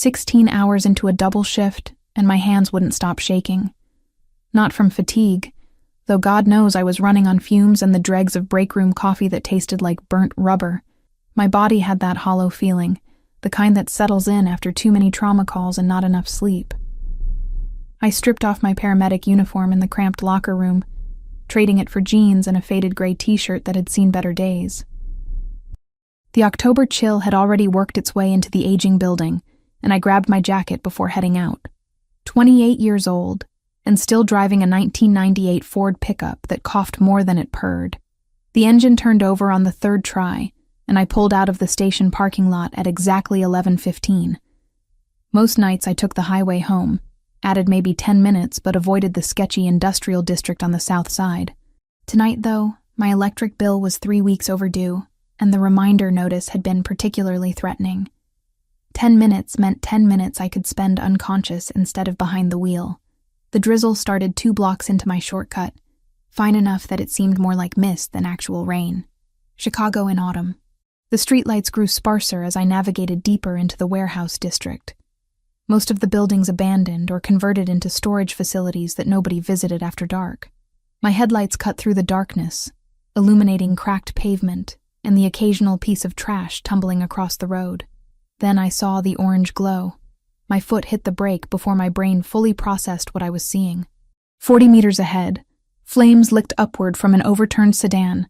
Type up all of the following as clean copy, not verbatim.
16 hours into a double shift, and my hands wouldn't stop shaking. Not from fatigue, though God knows I was running on fumes and the dregs of break room coffee that tasted like burnt rubber. My body had that hollow feeling, the kind that settles in after too many trauma calls and not enough sleep. I stripped off my paramedic uniform in the cramped locker room, trading it for jeans and a faded gray t-shirt that had seen better days. The October chill had already worked its way into the aging building, and I grabbed my jacket before heading out. 28 years old, and still driving a 1998 Ford pickup that coughed more than it purred. The engine turned over on the third try, and I pulled out of the station parking lot at exactly 11:15. Most nights I took the highway home, added maybe 10 minutes but avoided the sketchy industrial district on the south side. Tonight, though, my electric bill was 3 weeks overdue, and the reminder notice had been particularly threatening. 10 minutes meant 10 minutes I could spend unconscious instead of behind the wheel. The drizzle started 2 blocks into my shortcut, fine enough that it seemed more like mist than actual rain. Chicago in autumn. The streetlights grew sparser as I navigated deeper into the warehouse district. Most of the buildings abandoned or converted into storage facilities that nobody visited after dark. My headlights cut through the darkness, illuminating cracked pavement and the occasional piece of trash tumbling across the road. Then I saw the orange glow. My foot hit the brake before my brain fully processed what I was seeing. 40 meters ahead, flames licked upward from an overturned sedan,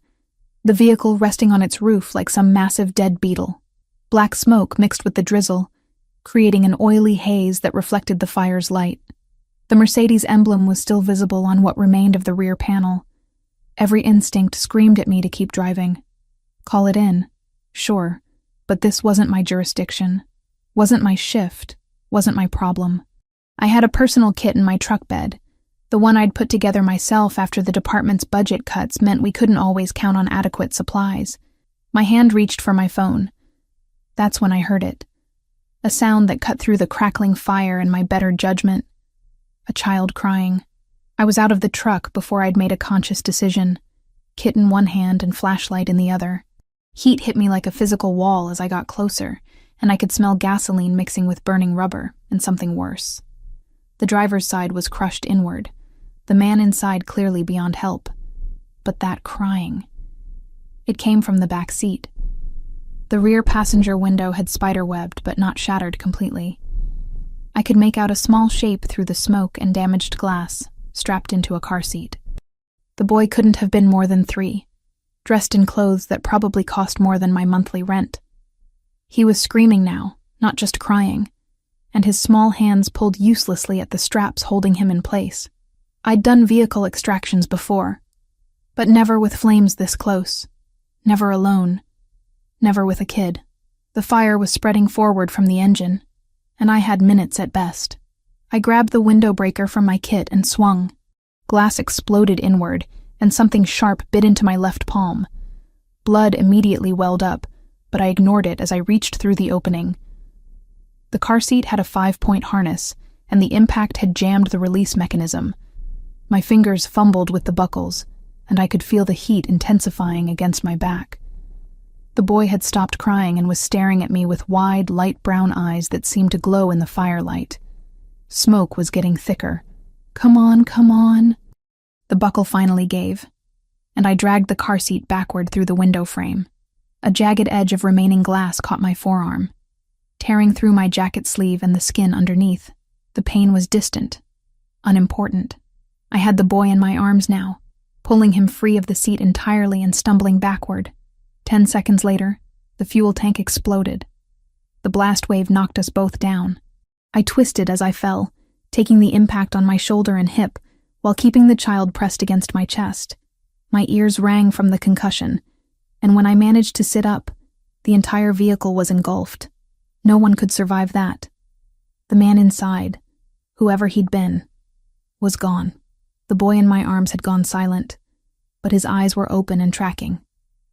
the vehicle resting on its roof like some massive dead beetle. Black smoke mixed with the drizzle, creating an oily haze that reflected the fire's light. The Mercedes emblem was still visible on what remained of the rear panel. Every instinct screamed at me to keep driving. Call it in, sure, but this wasn't my jurisdiction, wasn't my shift, wasn't my problem. I had a personal kit in my truck bed. The one I'd put together myself after the department's budget cuts meant we couldn't always count on adequate supplies. My hand reached for my phone. That's when I heard it. A sound that cut through the crackling fire and my better judgment. A child crying. I was out of the truck before I'd made a conscious decision. Kit in one hand and flashlight in the other. Heat hit me like a physical wall as I got closer, and I could smell gasoline mixing with burning rubber and something worse. The driver's side was crushed inward, the man inside clearly beyond help. But that crying. It came from the back seat. The rear passenger window had spiderwebbed but not shattered completely. I could make out a small shape through the smoke and damaged glass, strapped into a car seat. The boy couldn't have been more than 3, dressed in clothes that probably cost more than my monthly rent. He was screaming now, not just crying, and his small hands pulled uselessly at the straps holding him in place. I'd done vehicle extractions before, but never with flames this close, never alone, never with a kid. The fire was spreading forward from the engine, and I had minutes at best. I grabbed the window breaker from my kit and swung. Glass exploded inward, and something sharp bit into my left palm. Blood immediately welled up, but I ignored it as I reached through the opening. The car seat had a 5-point harness, and the impact had jammed the release mechanism. My fingers fumbled with the buckles, and I could feel the heat intensifying against my back. The boy had stopped crying and was staring at me with wide, light brown eyes that seemed to glow in the firelight. Smoke was getting thicker. Come on, come on. The buckle finally gave, and I dragged the car seat backward through the window frame. A jagged edge of remaining glass caught my forearm, tearing through my jacket sleeve and the skin underneath. The pain was distant, unimportant. I had the boy in my arms now, pulling him free of the seat entirely and stumbling backward. 10 seconds later, the fuel tank exploded. The blast wave knocked us both down. I twisted as I fell, taking the impact on my shoulder and hip, while keeping the child pressed against my chest. My ears rang from the concussion, and when I managed to sit up, the entire vehicle was engulfed. No one could survive that. The man inside, whoever he'd been, was gone. The boy in my arms had gone silent, but his eyes were open and tracking.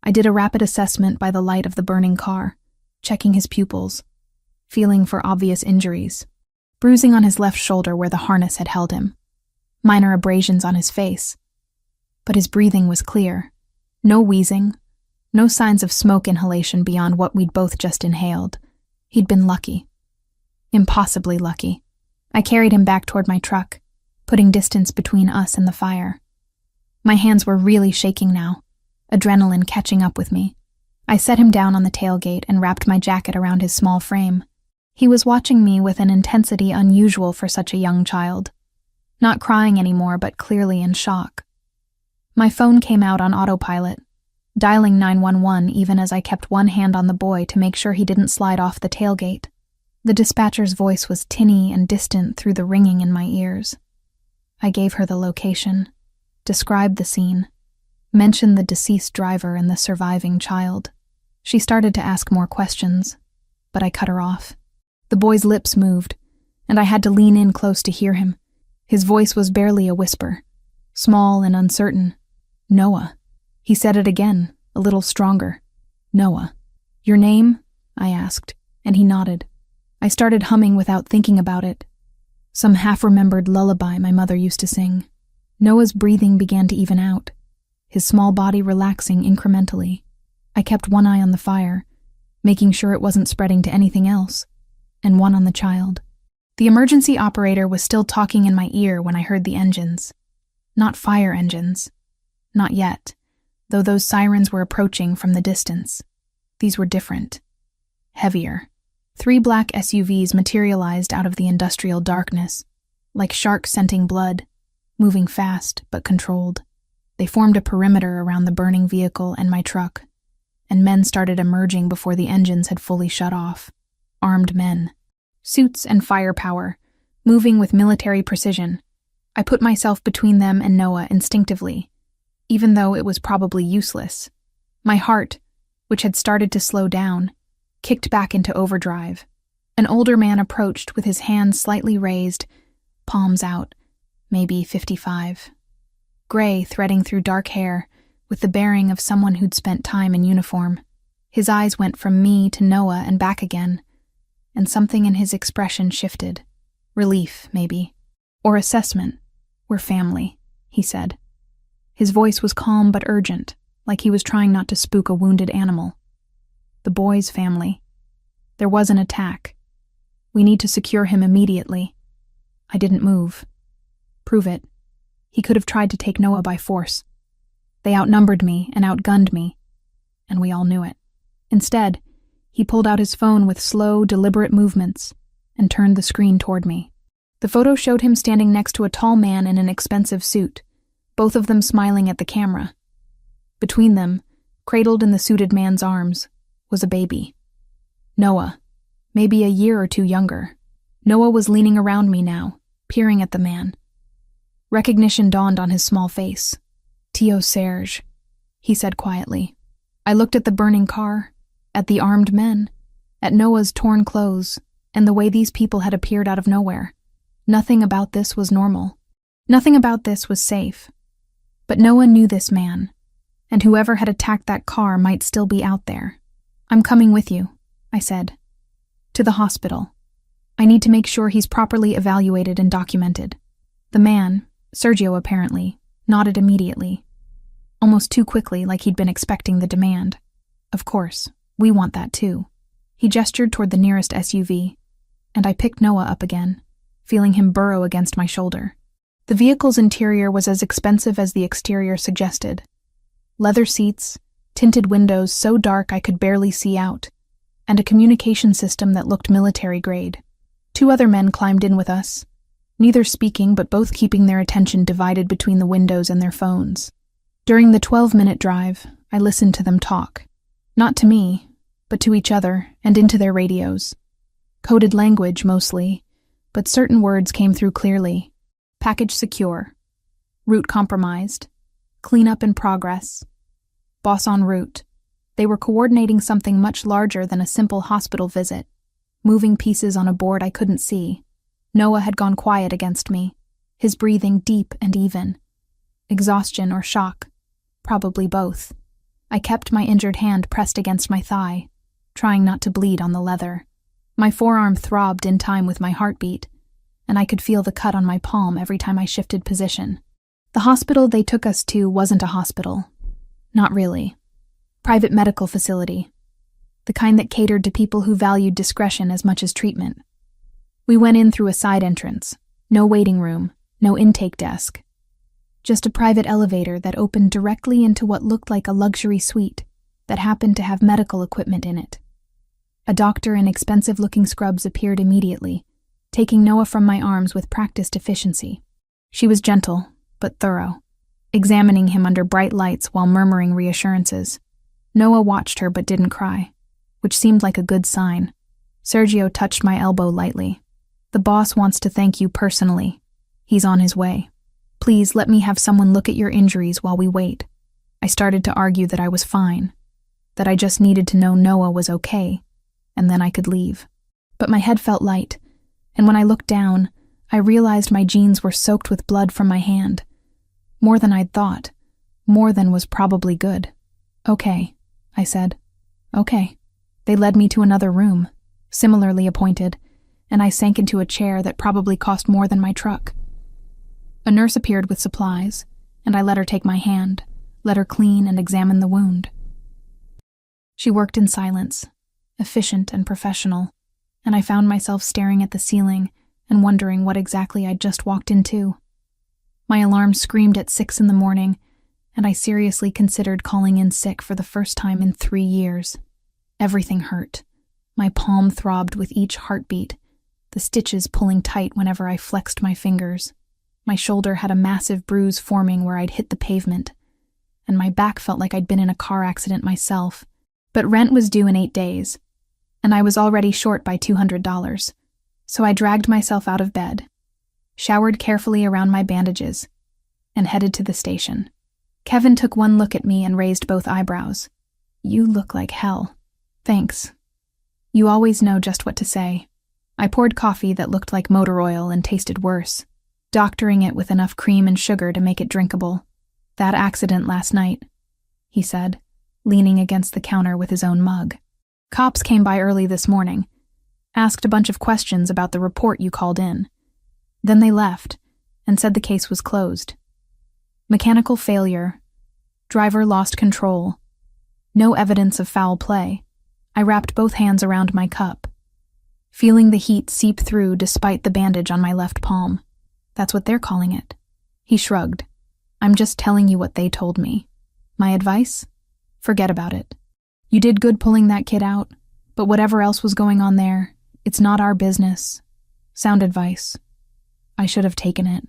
I did a rapid assessment by the light of the burning car, checking his pupils, feeling for obvious injuries. Bruising on his left shoulder where the harness had held him. Minor abrasions on his face. But his breathing was clear. No wheezing, no signs of smoke inhalation beyond what we'd both just inhaled. He'd been lucky. Impossibly lucky. I carried him back toward my truck, putting distance between us and the fire. My hands were really shaking now, adrenaline catching up with me. I set him down on the tailgate and wrapped my jacket around his small frame. He was watching me with an intensity unusual for such a young child. Not crying anymore, but clearly in shock. My phone came out on autopilot, dialing 911 even as I kept one hand on the boy to make sure he didn't slide off the tailgate. The dispatcher's voice was tinny and distant through the ringing in my ears. I gave her the location, described the scene, mentioned the deceased driver and the surviving child. She started to ask more questions, but I cut her off. The boy's lips moved, and I had to lean in close to hear him. His voice was barely a whisper, small and uncertain. Noah. He said it again, a little stronger. Noah. Your name? I asked, and he nodded. I started humming without thinking about it. Some half-remembered lullaby my mother used to sing. Noah's breathing began to even out, his small body relaxing incrementally. I kept one eye on the fire, making sure it wasn't spreading to anything else, and one on the child. The emergency operator was still talking in my ear when I heard the engines. Not fire engines. Not yet, though those sirens were approaching from the distance. These were different. Heavier. 3 black SUVs materialized out of the industrial darkness, like sharks scenting blood, moving fast but controlled. They formed a perimeter around the burning vehicle and my truck, and men started emerging before the engines had fully shut off. Armed men. Suits and firepower, moving with military precision. I put myself between them and Noah instinctively, even though it was probably useless. My heart, which had started to slow down, kicked back into overdrive. An older man approached with his hands slightly raised, palms out, maybe 55. Gray threading through dark hair, with the bearing of someone who'd spent time in uniform. His eyes went from me to Noah and back again, and something in his expression shifted. Relief, maybe. Or assessment. We're family, he said. His voice was calm but urgent, like he was trying not to spook a wounded animal. The boy's family. There was an attack. We need to secure him immediately. I didn't move. Prove it. He could have tried to take Noah by force. They outnumbered me and outgunned me, and we all knew it. Instead, he pulled out his phone with slow, deliberate movements and turned the screen toward me. The photo showed him standing next to a tall man in an expensive suit, both of them smiling at the camera. Between them, cradled in the suited man's arms, was a baby. Noah, maybe a year or 2 younger. Noah was leaning around me now, peering at the man. Recognition dawned on his small face. Tio Serge, he said quietly. I looked at the burning car, at the armed men, at Noah's torn clothes, and the way these people had appeared out of nowhere. Nothing about this was normal. Nothing about this was safe. But Noah knew this man, and whoever had attacked that car might still be out there. I'm coming with you, I said. To the hospital. I need to make sure he's properly evaluated and documented. The man, Sergio apparently, nodded immediately. Almost too quickly, like he'd been expecting the demand. Of course, we want that too. He gestured toward the nearest SUV, and I picked Noah up again, feeling him burrow against my shoulder. The vehicle's interior was as expensive as the exterior suggested. Leather seats, tinted windows so dark I could barely see out, and a communication system that looked military-grade. 2 other men climbed in with us, neither speaking but both keeping their attention divided between the windows and their phones. During the 12-minute drive, I listened to them talk. Not to me, but to each other and into their radios. Coded language, mostly, but certain words came through clearly. Package secure. Route compromised. Cleanup in progress. Boss en route. They were coordinating something much larger than a simple hospital visit, moving pieces on a board I couldn't see. Noah had gone quiet against me, his breathing deep and even. Exhaustion or shock. Probably both. I kept my injured hand pressed against my thigh, trying not to bleed on the leather. My forearm throbbed in time with my heartbeat, and I could feel the cut on my palm every time I shifted position. The hospital they took us to wasn't a hospital. Not really. Private medical facility. The kind that catered to people who valued discretion as much as treatment. We went in through a side entrance. No waiting room, no intake desk. Just a private elevator that opened directly into what looked like a luxury suite that happened to have medical equipment in it. A doctor in expensive-looking scrubs appeared immediately, taking Noah from my arms with practiced efficiency. She was gentle, but thorough, examining him under bright lights while murmuring reassurances. Noah watched her but didn't cry, which seemed like a good sign. Sergio touched my elbow lightly. "The boss wants to thank you personally. He's on his way. Please let me have someone look at your injuries while we wait." I started to argue that I was fine, that I just needed to know Noah was okay, and then I could leave. But my head felt light, and when I looked down, I realized my jeans were soaked with blood from my hand. More than I'd thought. More than was probably good. "Okay," I said. "Okay." They led me to another room, similarly appointed, and I sank into a chair that probably cost more than my truck. A nurse appeared with supplies, and I let her take my hand, let her clean and examine the wound. She worked in silence, efficient and professional, and I found myself staring at the ceiling and wondering what exactly I'd just walked into. My alarm screamed at 6 a.m, and I seriously considered calling in sick for the first time in 3 years. Everything hurt. My palm throbbed with each heartbeat, the stitches pulling tight whenever I flexed my fingers. My shoulder had a massive bruise forming where I'd hit the pavement, and my back felt like I'd been in a car accident myself. But rent was due in 8 days, and I was already short by $200, so I dragged myself out of bed, showered carefully around my bandages, and headed to the station. Kevin took one look at me and raised both eyebrows. "You look like hell." "Thanks. You always know just what to say." I poured coffee that looked like motor oil and tasted worse, doctoring it with enough cream and sugar to make it drinkable. "That accident last night," he said, leaning against the counter with his own mug. "Cops came by early this morning, asked a bunch of questions about the report you called in. Then they left and said the case was closed. Mechanical failure. Driver lost control. No evidence of foul play." I wrapped both hands around my cup, feeling the heat seep through despite the bandage on my left palm. "That's what they're calling it." He shrugged. "I'm just telling you what they told me. My advice? Forget about it. You did good pulling that kid out, but whatever else was going on there, it's not our business." Sound advice. I should have taken it.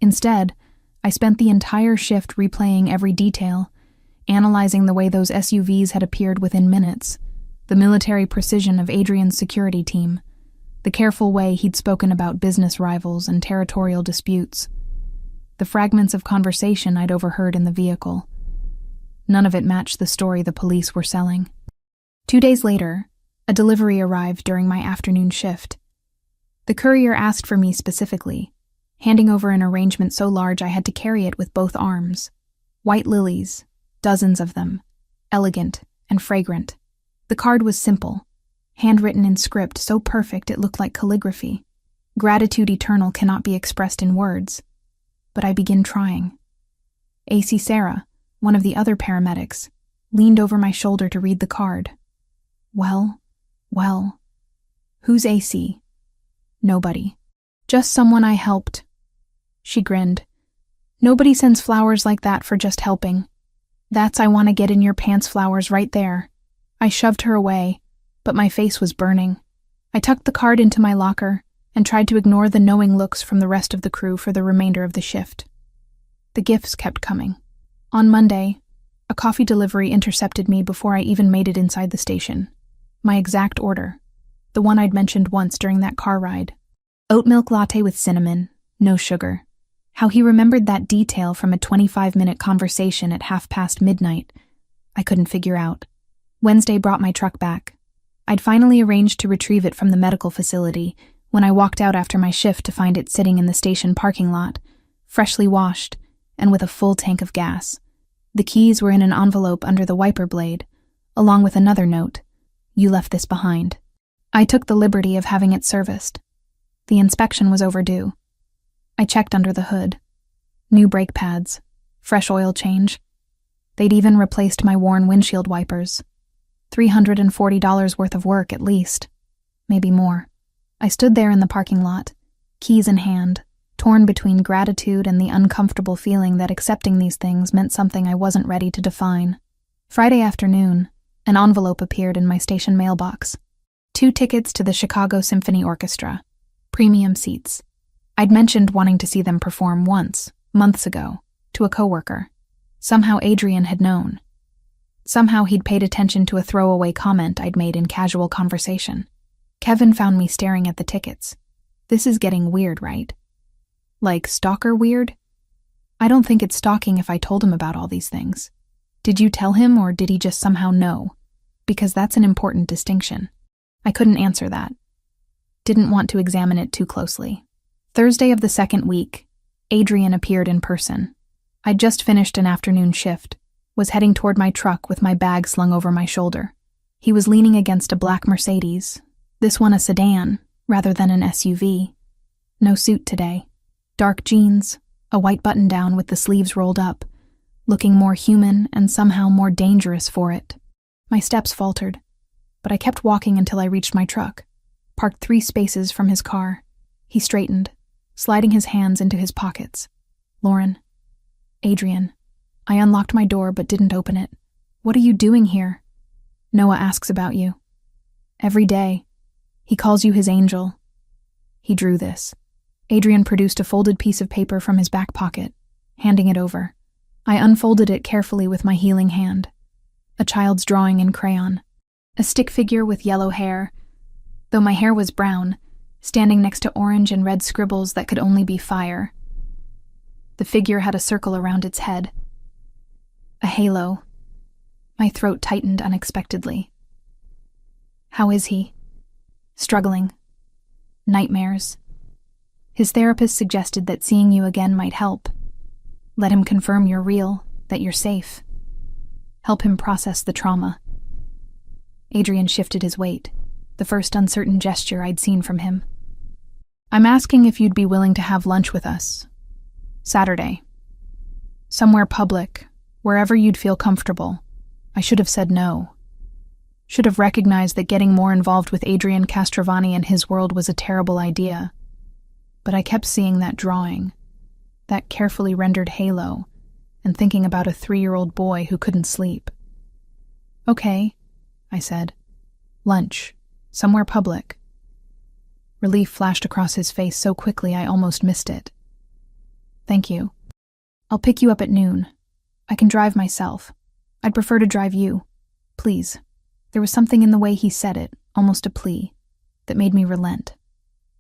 Instead, I spent the entire shift replaying every detail, analyzing the way those SUVs had appeared within minutes, the military precision of Adrian's security team, the careful way he'd spoken about business rivals and territorial disputes, the fragments of conversation I'd overheard in the vehicle. None of it matched the story the police were selling. 2 days later, a delivery arrived during my afternoon shift. The courier asked for me specifically, handing over an arrangement so large I had to carry it with both arms. White lilies, dozens of them, elegant and fragrant. The card was simple, handwritten in script so perfect it looked like calligraphy. Gratitude eternal cannot be expressed in words, but I begin trying. AC Sarah, one of the other paramedics, leaned over my shoulder to read the card. Well, who's AC? Nobody. Just someone I helped. She grinned. Nobody sends flowers like that for just helping. That's I want to get in your pants flowers right there. I shoved her away, but my face was burning. I tucked the card into my locker and tried to ignore the knowing looks from the rest of the crew for the remainder of the shift. The gifts kept coming. On Monday, a coffee delivery intercepted me before I even made it inside the station. My exact order, the one I'd mentioned once during that car ride. Oat milk latte with cinnamon, no sugar. How he remembered that detail from a 25-minute conversation at midnight, I couldn't figure out. Wednesday brought my truck back. I'd finally arranged to retrieve it from the medical facility when I walked out after my shift to find it sitting in the station parking lot, freshly washed and with a full tank of gas. The keys were in an envelope under the wiper blade, along with another note. You left this behind. I took the liberty of having it serviced. The inspection was overdue. I checked under the hood. New brake pads, fresh oil change. They'd even replaced my worn windshield wipers. $340 worth of work at least. Maybe more. I stood there in the parking lot, keys in hand, torn between gratitude and the uncomfortable feeling that accepting these things meant something I wasn't ready to define. Friday afternoon, an envelope appeared in my station mailbox. 2 tickets to the Chicago Symphony Orchestra. Premium seats. I'd mentioned wanting to see them perform once, months ago, to a coworker. Somehow Adrian had known. Somehow he'd paid attention to a throwaway comment I'd made in casual conversation. Kevin found me staring at the tickets. This is getting weird, right? Like stalker weird? I don't think it's stalking if I told him about all these things. Did you tell him, or did he just somehow know? Because that's an important distinction. I couldn't answer that. Didn't want to examine it too closely. Thursday of the second week, Adrian appeared in person. I'd just finished an afternoon shift, was heading toward my truck with my bag slung over my shoulder. He was leaning against a black Mercedes, this one a sedan, rather than an SUV. No suit today. Dark jeans, a white button-down with the sleeves rolled up, looking more human and somehow more dangerous for it. My steps faltered, but I kept walking until I reached my truck, parked 3 spaces from his car. He straightened, sliding his hands into his pockets. Lauren. Adrian. I unlocked my door but didn't open it. What are you doing here? Noah asks about you. Every day. He calls you his angel. He drew this. Adrian produced a folded piece of paper from his back pocket, handing it over. I unfolded it carefully with my healing hand. A child's drawing in crayon. A stick figure with yellow hair, though my hair was brown, standing next to orange and red scribbles that could only be fire. The figure had a circle around its head. A halo. My throat tightened unexpectedly. How is he? Struggling. Nightmares. His therapist suggested that seeing you again might help. Let him confirm you're real, that you're safe. Help him process the trauma. Adrian shifted his weight, the first uncertain gesture I'd seen from him. I'm asking if you'd be willing to have lunch with us. Saturday. Somewhere public, wherever you'd feel comfortable. I should have said no. Should have recognized that getting more involved with Adrian Castrovani and his world was a terrible idea. But I kept seeing that drawing, that carefully rendered halo, and thinking about a 3-year-old boy who couldn't sleep. Okay, I said. Lunch. Somewhere public. Relief flashed across his face so quickly I almost missed it. Thank you. I'll pick you up at noon. I can drive myself. I'd prefer to drive you. Please. There was something in the way he said it, almost a plea, that made me relent.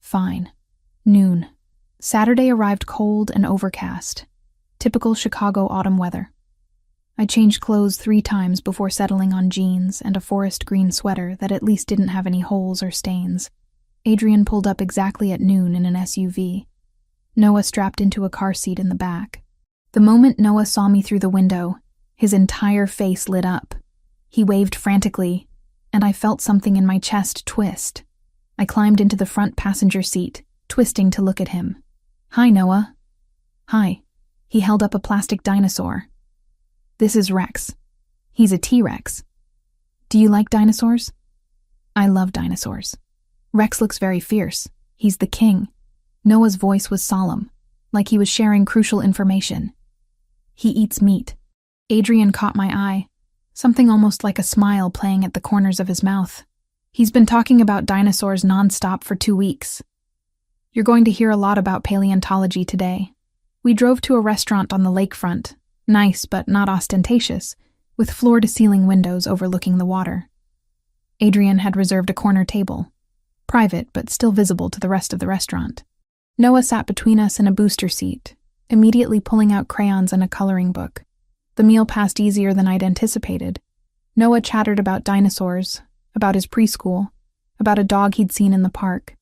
Fine. Noon. Saturday arrived cold and overcast. Typical Chicago autumn weather. I changed clothes 3 times before settling on jeans and a forest green sweater that at least didn't have any holes or stains. Adrian pulled up exactly at noon in an SUV. Noah strapped into a car seat in the back. The moment Noah saw me through the window, his entire face lit up. He waved frantically, and I felt something in my chest twist. I climbed into the front passenger seat, twisting to look at him. Hi, Noah. Hi. He held up a plastic dinosaur. This is Rex. He's a T-Rex. Do you like dinosaurs? I love dinosaurs. Rex looks very fierce. He's the king. Noah's voice was solemn, like he was sharing crucial information. He eats meat. Adrian caught my eye, something almost like a smile playing at the corners of his mouth. He's been talking about dinosaurs nonstop for 2 weeks. You're going to hear a lot about paleontology today. We drove to a restaurant on the lakefront, nice but not ostentatious, with floor-to-ceiling windows overlooking the water. Adrian had reserved a corner table, private but still visible to the rest of the restaurant. Noah sat between us in a booster seat, immediately pulling out crayons and a coloring book. The meal passed easier than I'd anticipated. Noah chattered about dinosaurs, about his preschool, about a dog he'd seen in the park.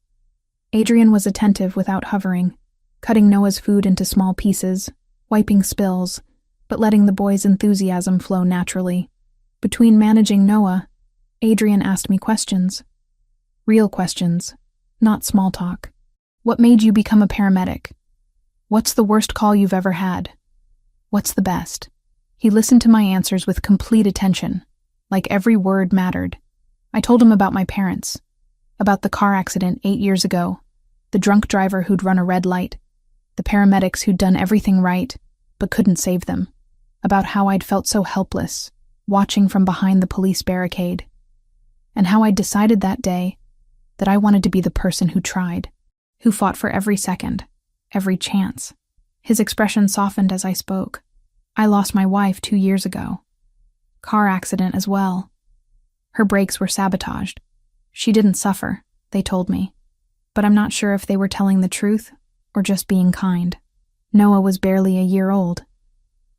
Adrian was attentive without hovering, cutting Noah's food into small pieces, wiping spills, but letting the boy's enthusiasm flow naturally. Between managing Noah, Adrian asked me questions. Real questions, not small talk. What made you become a paramedic? What's the worst call you've ever had? What's the best? He listened to my answers with complete attention, like every word mattered. I told him about my parents, About the car accident 8 years ago, the drunk driver who'd run a red light, the paramedics who'd done everything right, but couldn't save them. About how I'd felt so helpless, watching from behind the police barricade, and how I'd decided that day that I wanted to be the person who tried, who fought for every second, every chance. His expression softened as I spoke. I lost my wife 2 years ago. Car accident as well. Her brakes were sabotaged. She didn't suffer, they told me, but I'm not sure if they were telling the truth or just being kind. Noah was barely a year old.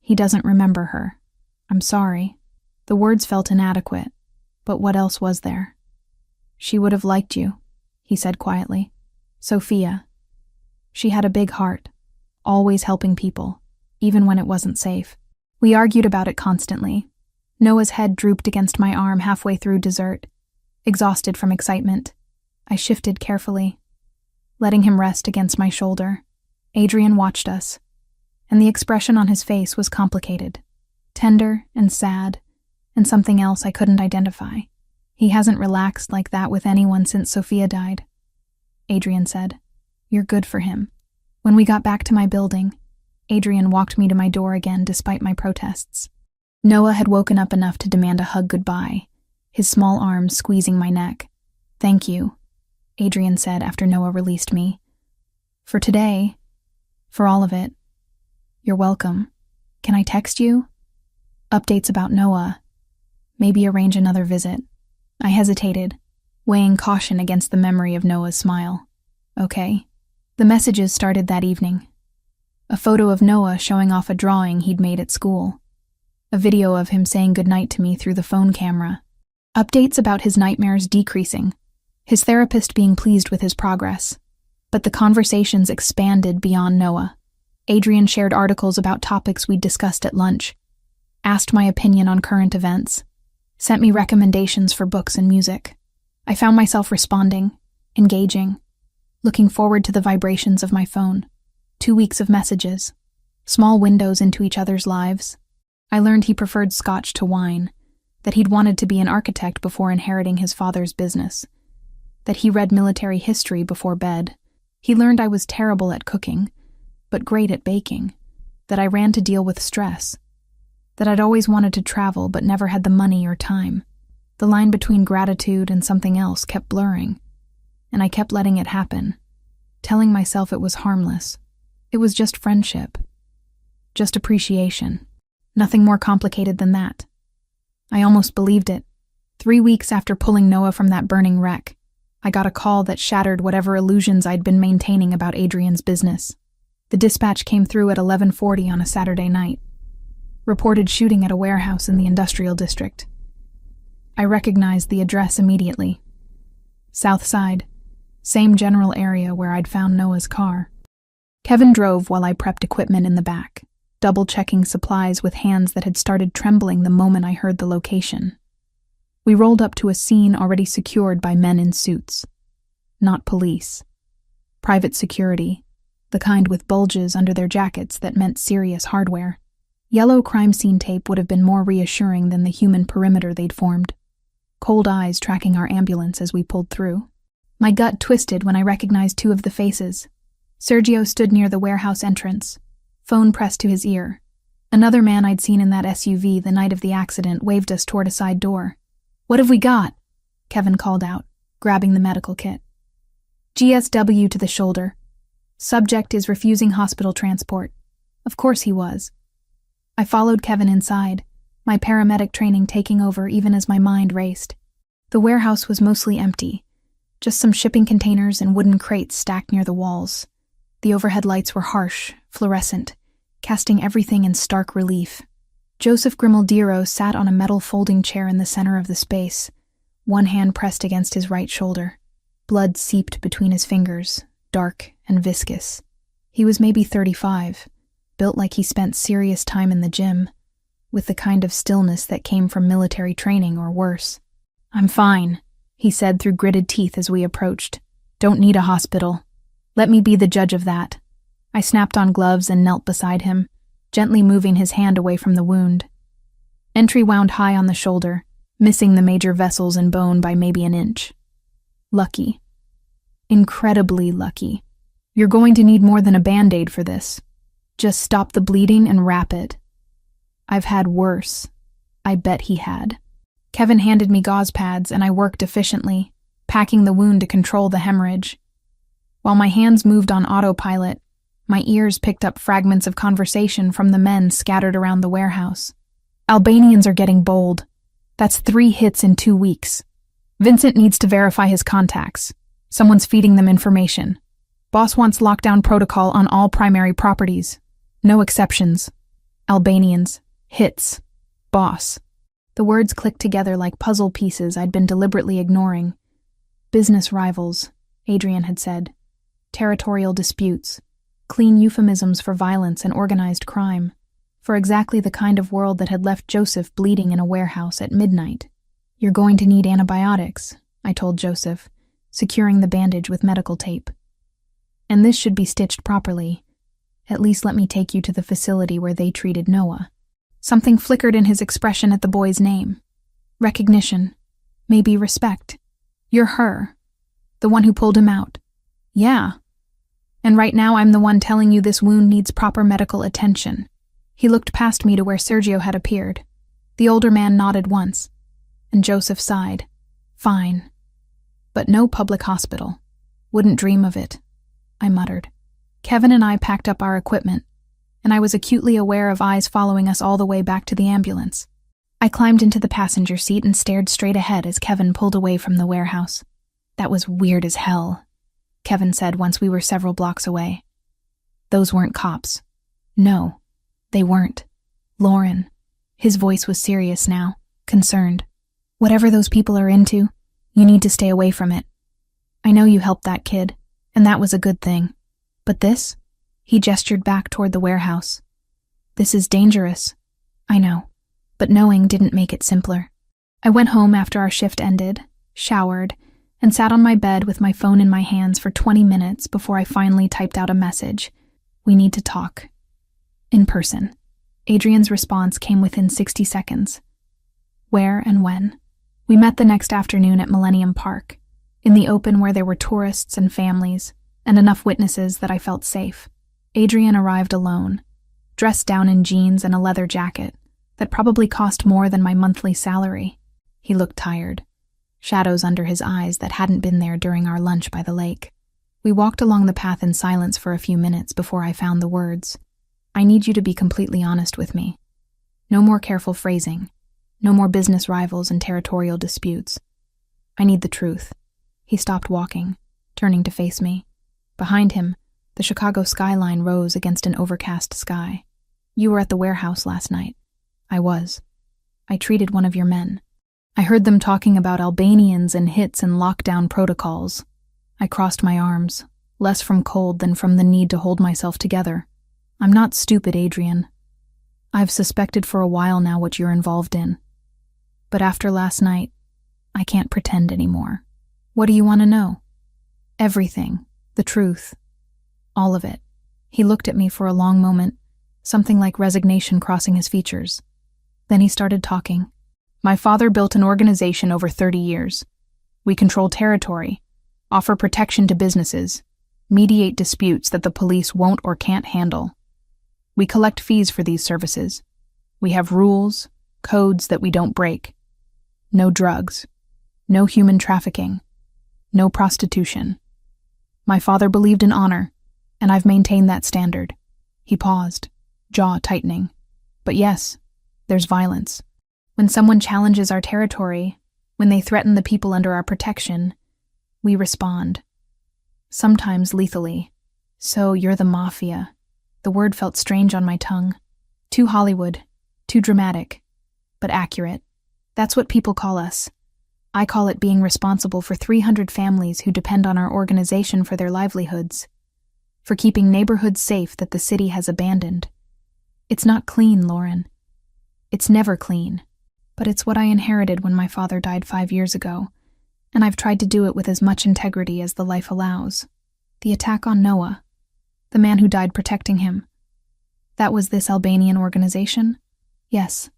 He doesn't remember her. I'm sorry. The words felt inadequate, but what else was there? She would have liked you, he said quietly. Sophia. She had a big heart, always helping people, even when it wasn't safe. We argued about it constantly. Noah's head drooped against my arm halfway through dessert. Exhausted from excitement, I shifted carefully, letting him rest against my shoulder. Adrian watched us, and the expression on his face was complicated, tender and sad, and something else I couldn't identify. He hasn't relaxed like that with anyone since Sophia died, Adrian said. You're good for him. When we got back to my building, Adrian walked me to my door again despite my protests. Noah had woken up enough to demand a hug goodbye, his small arms squeezing my neck. Thank you, Adrian said after Noah released me. For today, for all of it. You're welcome. Can I text you? Updates about Noah. Maybe arrange another visit. I hesitated, weighing caution against the memory of Noah's smile. Okay. The messages started that evening. A photo of Noah showing off a drawing he'd made at school. A video of him saying goodnight to me through the phone camera. Updates about his nightmares decreasing, his therapist being pleased with his progress. But the conversations expanded beyond Noah. Adrian shared articles about topics we'd discussed at lunch, asked my opinion on current events, sent me recommendations for books and music. I found myself responding, engaging, looking forward to the vibrations of my phone. 2 weeks of messages, small windows into each other's lives. I learned he preferred scotch to wine, that he'd wanted to be an architect before inheriting his father's business, that he read military history before bed. He learned I was terrible at cooking, but great at baking, that I ran to deal with stress, that I'd always wanted to travel but never had the money or time. The line between gratitude and something else kept blurring, and I kept letting it happen, telling myself it was harmless. It was just friendship, just appreciation, nothing more complicated than that. I almost believed it. 3 weeks after pulling Noah from that burning wreck, I got a call that shattered whatever illusions I'd been maintaining about Adrian's business. The dispatch came through at 11:40 on a Saturday night. Reported shooting at a warehouse in the industrial district. I recognized the address immediately. South Side, same general area where I'd found Noah's car. Kevin drove while I prepped equipment in the back, double-checking supplies with hands that had started trembling the moment I heard the location. We rolled up to a scene already secured by men in suits. Not police. Private security, the kind with bulges under their jackets that meant serious hardware. Yellow crime scene tape would have been more reassuring than the human perimeter they'd formed. Cold eyes tracking our ambulance as we pulled through. My gut twisted when I recognized 2 of the faces. Sergio stood near the warehouse entrance, phone pressed to his ear. Another man I'd seen in that SUV the night of the accident waved us toward a side door. What have we got? Kevin called out, grabbing the medical kit. GSW to the shoulder. Subject is refusing hospital transport. Of course he was. I followed Kevin inside, my paramedic training taking over even as my mind raced. The warehouse was mostly empty, just some shipping containers and wooden crates stacked near the walls. The overhead lights were harsh, fluorescent, casting everything in stark relief. Joseph Grimaldiro sat on a metal folding chair in the center of the space, one hand pressed against his right shoulder. Blood seeped between his fingers, dark and viscous. He was maybe 35, built like he spent serious time in the gym, with the kind of stillness that came from military training or worse. I'm fine, he said through gritted teeth as we approached. Don't need a hospital. Let me be the judge of that. I snapped on gloves and knelt beside him, gently moving his hand away from the wound. Entry wound high on the shoulder, missing the major vessels and bone by maybe an inch. Lucky. Incredibly lucky. You're going to need more than a Band-Aid for this. Just stop the bleeding and wrap it. I've had worse. I bet he had. Kevin handed me gauze pads and I worked efficiently, packing the wound to control the hemorrhage. While my hands moved on autopilot, my ears picked up fragments of conversation from the men scattered around the warehouse. Albanians are getting bold. That's 3 hits in 2 weeks. Vincent needs to verify his contacts. Someone's feeding them information. Boss wants lockdown protocol on all primary properties. No exceptions. Albanians. Hits. Boss. The words clicked together like puzzle pieces I'd been deliberately ignoring. Business rivals, Adrian had said. Territorial disputes. Clean euphemisms for violence and organized crime. For exactly the kind of world that had left Joseph bleeding in a warehouse at midnight. You're going to need antibiotics, I told Joseph, securing the bandage with medical tape. And this should be stitched properly. At least let me take you to the facility where they treated Noah. Something flickered in his expression at the boy's name. Recognition. Maybe respect. You're her. The one who pulled him out. Yeah. And right now I'm the one telling you this wound needs proper medical attention. He looked past me to where Sergio had appeared. The older man nodded once, and Joseph sighed. Fine. But no public hospital. Wouldn't dream of it, I muttered. Kevin and I packed up our equipment, and I was acutely aware of eyes following us all the way back to the ambulance. I climbed into the passenger seat and stared straight ahead as Kevin pulled away from the warehouse. That was weird as hell, Kevin said once we were several blocks away. Those weren't cops. No, they weren't. Lauren. His voice was serious now, concerned. Whatever those people are into, you need to stay away from it. I know you helped that kid, and that was a good thing. But this? He gestured back toward the warehouse. This is dangerous. I know, but knowing didn't make it simpler. I went home after our shift ended, showered, and sat on my bed with my phone in my hands for 20 minutes before I finally typed out a message. We need to talk. In person. Adrian's response came within 60 seconds. Where and when? We met the next afternoon at Millennium Park, in the open where there were tourists and families, and enough witnesses that I felt safe. Adrian arrived alone, dressed down in jeans and a leather jacket that probably cost more than my monthly salary. He looked tired, shadows under his eyes that hadn't been there during our lunch by the lake. We walked along the path in silence for a few minutes before I found the words. I need you to be completely honest with me. No more careful phrasing. No more business rivals and territorial disputes. I need the truth. He stopped walking, turning to face me. Behind him, the Chicago skyline rose against an overcast sky. You were at the warehouse last night. I was. I treated one of your men. I heard them talking about Albanians and hits and lockdown protocols. I crossed my arms, less from cold than from the need to hold myself together. I'm not stupid, Adrian. I've suspected for a while now what you're involved in. But after last night, I can't pretend anymore. What do you want to know? Everything. The truth. All of it. He looked at me for a long moment, something like resignation crossing his features. Then he started talking. My father built an organization over 30 years. We control territory, offer protection to businesses, mediate disputes that the police won't or can't handle. We collect fees for these services. We have rules, codes that we don't break. No drugs. No human trafficking. No prostitution. My father believed in honor, and I've maintained that standard. He paused, jaw tightening. But yes, there's violence. When someone challenges our territory, when they threaten the people under our protection, we respond. Sometimes lethally. So you're the Mafia. The word felt strange on my tongue. Too Hollywood, too dramatic, but accurate. That's what people call us. I call it being responsible for 300 families who depend on our organization for their livelihoods, for keeping neighborhoods safe that the city has abandoned. It's not clean, Lauren. It's never clean, but it's what I inherited when my father died 5 years ago, and I've tried to do it with as much integrity as the life allows. The attack on Noah, the man who died protecting him, that was this Albanian organization? Yes,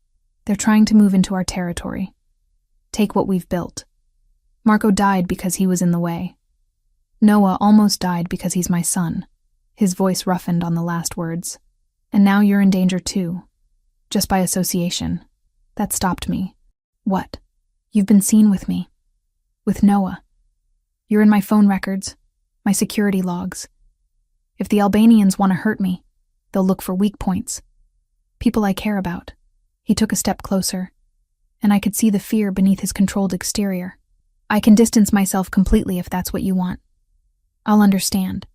they're trying to move into our territory. Take what we've built. Marco died because he was in the way. Noah almost died because he's my son. His voice roughened on the last words. And now you're in danger too. Just by association. That stopped me. What? You've been seen with me. With Noah. You're in my phone records, my security logs. If the Albanians want to hurt me, they'll look for weak points. People I care about. He took a step closer, and I could see the fear beneath his controlled exterior. I can distance myself completely if that's what you want. I'll understand.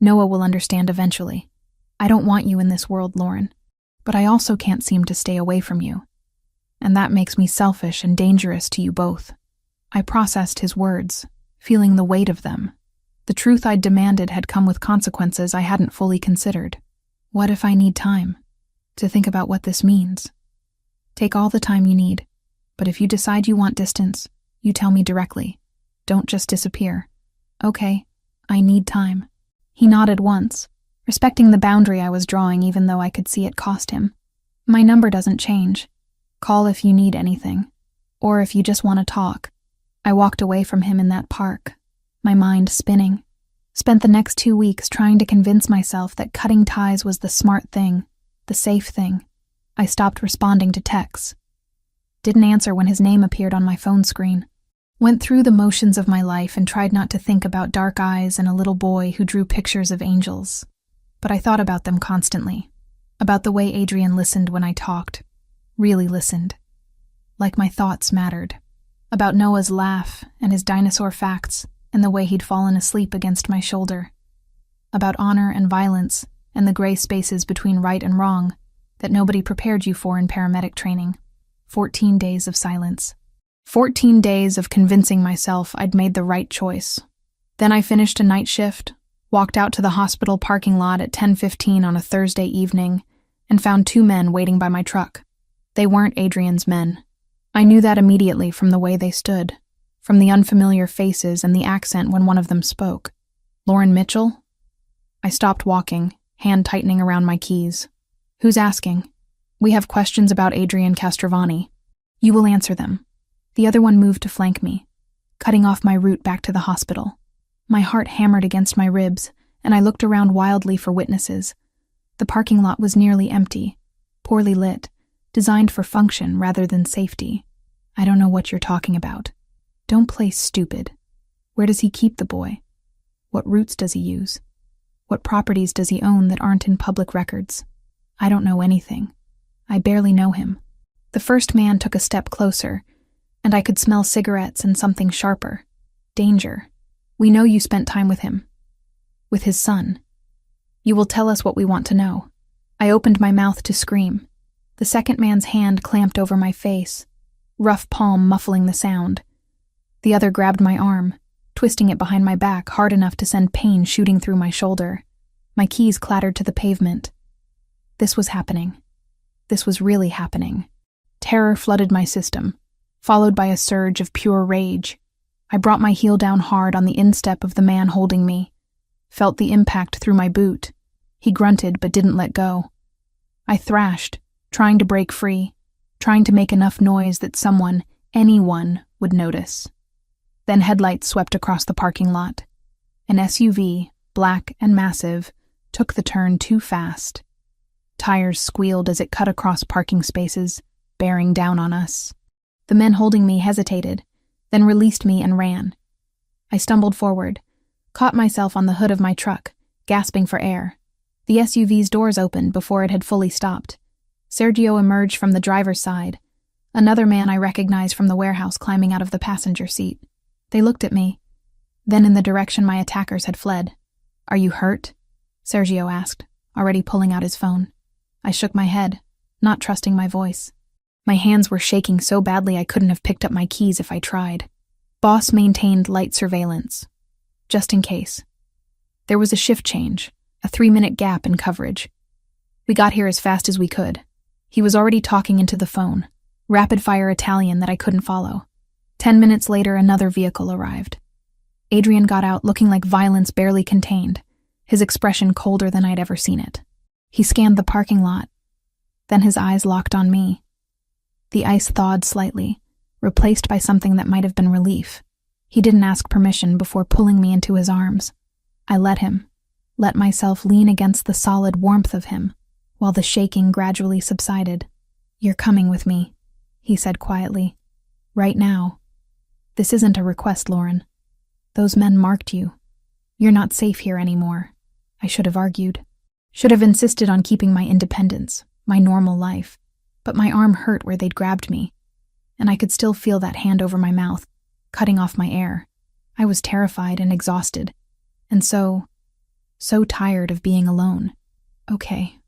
Noah will understand eventually. I don't want you in this world, Lauren, but I also can't seem to stay away from you. And that makes me selfish and dangerous to you both. I processed his words, feeling the weight of them. The truth I'd demanded had come with consequences I hadn't fully considered. What if I need time to think about what this means? Take all the time you need, but if you decide you want distance, you tell me directly. Don't just disappear. Okay, I need time. He nodded once, respecting the boundary I was drawing even though I could see it cost him. My number doesn't change. Call if you need anything, or if you just want to talk. I walked away from him in that park, my mind spinning. Spent the next 2 weeks trying to convince myself that cutting ties was the smart thing, the safe thing. I stopped responding to texts. Didn't answer when his name appeared on my phone screen. Went through the motions of my life and tried not to think about dark eyes and a little boy who drew pictures of angels. But I thought about them constantly. About the way Adrian listened when I talked. Really listened. Like my thoughts mattered. About Noah's laugh and his dinosaur facts and the way he'd fallen asleep against my shoulder. About honor and violence and the gray spaces between right and wrong that nobody prepared you for in paramedic training. 14 days of silence. 14 days of convincing myself I'd made the right choice. Then I finished a night shift, walked out to the hospital parking lot at 10:15 on a Thursday evening, and found 2 men waiting by my truck. They weren't Adrian's men. I knew that immediately from the way they stood, from the unfamiliar faces and the accent when one of them spoke. Lauren Mitchell? I stopped walking, hand tightening around my keys. Who's asking? We have questions about Adrian Castrovani. You will answer them. The other one moved to flank me, cutting off my route back to the hospital. My heart hammered against my ribs, and I looked around wildly for witnesses. The parking lot was nearly empty, poorly lit, designed for function rather than safety. I don't know what you're talking about. Don't play stupid. Where does he keep the boy? What routes does he use? What properties does he own that aren't in public records? I don't know anything. I barely know him. The first man took a step closer, and I could smell cigarettes and something sharper. Danger. We know you spent time with him. With his son. You will tell us what we want to know. I opened my mouth to scream. The second man's hand clamped over my face, rough palm muffling the sound. The other grabbed my arm, twisting it behind my back hard enough to send pain shooting through my shoulder. My keys clattered to the pavement. This was happening. This was really happening. Terror flooded my system, followed by a surge of pure rage. I brought my heel down hard on the instep of the man holding me, felt the impact through my boot. He grunted but didn't let go. I thrashed, trying to break free, trying to make enough noise that someone, anyone, would notice. Then headlights swept across the parking lot. An SUV, black and massive, took the turn too fast. Tires squealed as it cut across parking spaces, bearing down on us. The men holding me hesitated, then released me and ran. I stumbled forward, caught myself on the hood of my truck, gasping for air. The SUV's doors opened before it had fully stopped. Sergio emerged from the driver's side, another man I recognized from the warehouse climbing out of the passenger seat. They looked at me, then in the direction my attackers had fled. "Are you hurt?" Sergio asked, already pulling out his phone. I shook my head, not trusting my voice. My hands were shaking so badly I couldn't have picked up my keys if I tried. Boss maintained light surveillance, just in case. There was a shift change, a 3-minute gap in coverage. We got here as fast as we could. He was already talking into the phone, rapid-fire Italian that I couldn't follow. 10 minutes later, another vehicle arrived. Adrian got out looking like violence barely contained, his expression colder than I'd ever seen it. He scanned the parking lot. Then his eyes locked on me. The ice thawed slightly, replaced by something that might have been relief. He didn't ask permission before pulling me into his arms. I let myself lean against the solid warmth of him, while the shaking gradually subsided. "You're coming with me," he said quietly. "Right now. This isn't a request, Lauren. Those men marked you. You're not safe here anymore." I should have argued. Should have insisted on keeping my independence, my normal life. But my arm hurt where they'd grabbed me, and I could still feel that hand over my mouth, cutting off my air. I was terrified and exhausted, and so tired of being alone. "Okay,"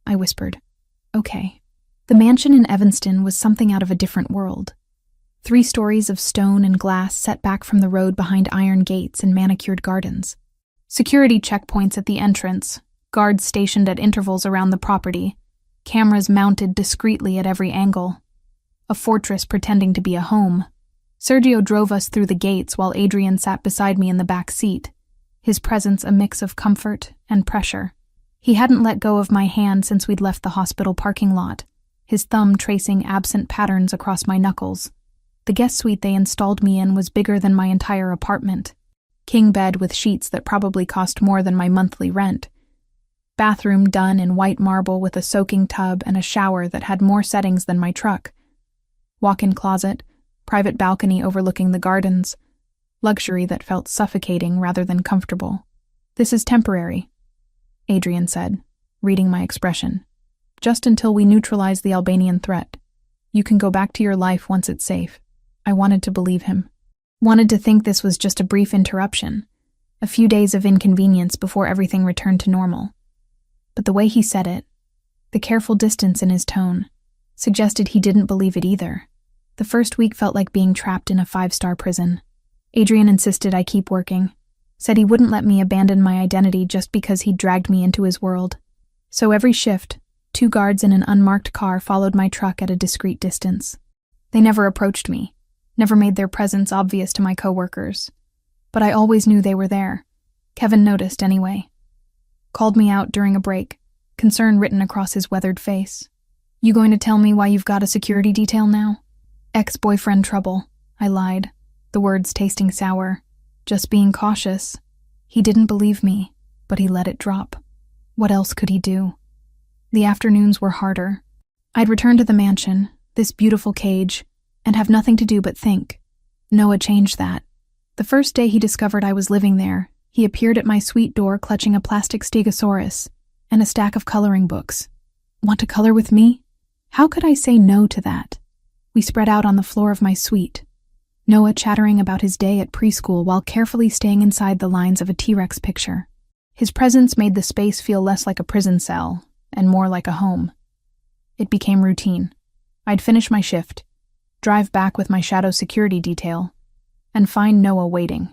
I whispered. "Okay." The mansion in Evanston was something out of a different world. 3 stories of stone and glass set back from the road behind iron gates and manicured gardens. Security checkpoints at the entrance, guards stationed at intervals around the property, cameras mounted discreetly at every angle. A fortress pretending to be a home. Sergio drove us through the gates while Adrian sat beside me in the back seat, his presence a mix of comfort and pressure. He hadn't let go of my hand since we'd left the hospital parking lot, his thumb tracing absent patterns across my knuckles. The guest suite they installed me in was bigger than my entire apartment. King bed with sheets that probably cost more than my monthly rent. Bathroom done in white marble with a soaking tub and a shower that had more settings than my truck. Walk-in closet, private balcony overlooking the gardens. Luxury that felt suffocating rather than comfortable. "This is temporary," Adrian said, reading my expression. "Just until we neutralize the Albanian threat. You can go back to your life once it's safe." I wanted to believe him. Wanted to think this was just a brief interruption, a few days of inconvenience before everything returned to normal. But the way he said it, the careful distance in his tone, suggested he didn't believe it either. The first week felt like being trapped in a 5-star prison. Adrian insisted I keep working, said he wouldn't let me abandon my identity just because he'd dragged me into his world. So every shift, 2 guards in an unmarked car followed my truck at a discreet distance. They never approached me, never made their presence obvious to my coworkers. But I always knew they were there. Kevin noticed anyway. Called me out during a break, concern written across his weathered face. "You going to tell me why you've got a security detail now?" "Ex-boyfriend trouble," I lied, the words tasting sour. "Just being cautious." He didn't believe me, but he let it drop. What else could he do? The afternoons were harder. I'd return to the mansion, this beautiful cage, and have nothing to do but think. Noah changed that. The first day he discovered I was living there, he appeared at my suite door clutching a plastic stegosaurus and a stack of coloring books. Want to color with me? How could I say no to that? We spread out on the floor of my suite, Noah chattering about his day at preschool while carefully staying inside the lines of a T-Rex picture. His presence made the space feel less like a prison cell and more like a home. It became routine. I'd finish my shift, drive back with my shadow security detail, and find Noah waiting.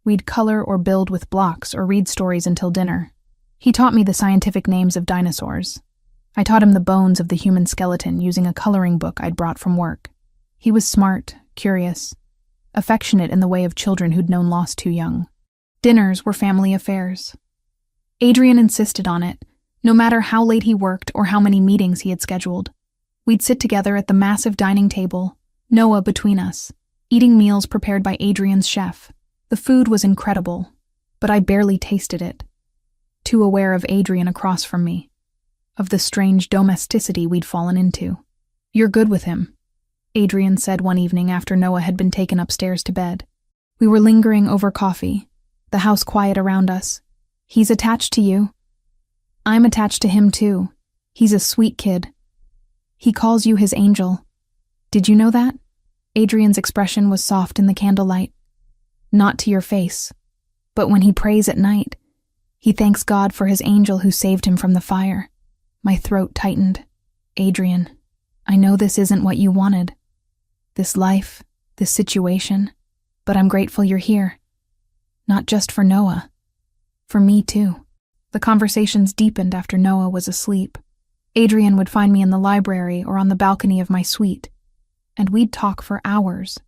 We'd color or build with blocks or read stories until dinner. He taught me the scientific names of dinosaurs. I taught him the bones of the human skeleton using a coloring book I'd brought from work. He was smart, curious, affectionate in the way of children who'd known loss too young. Dinners were family affairs. Adrian insisted on it, no matter how late he worked or how many meetings he had scheduled. We'd sit together at the massive dining table, Noah between us, eating meals prepared by Adrian's chef. The food was incredible, but I barely tasted it, too aware of Adrian across from me, of the strange domesticity we'd fallen into. "You're good with him," Adrian said one evening after Noah had been taken upstairs to bed. We were lingering over coffee, the house quiet around us. "He's attached to you." "I'm attached to him too. He's a sweet kid. He calls you his angel. Did you know that?" Adrian's expression was soft in the candlelight. "Not to your face, but when he prays at night, he thanks God for his angel who saved him from the fire." My throat tightened. "Adrian, I know this isn't what you wanted. This life, this situation, but I'm grateful you're here. Not just for Noah, for me too." The conversations deepened after Noah was asleep. Adrian would find me in the library or on the balcony of my suite, and we'd talk for hours.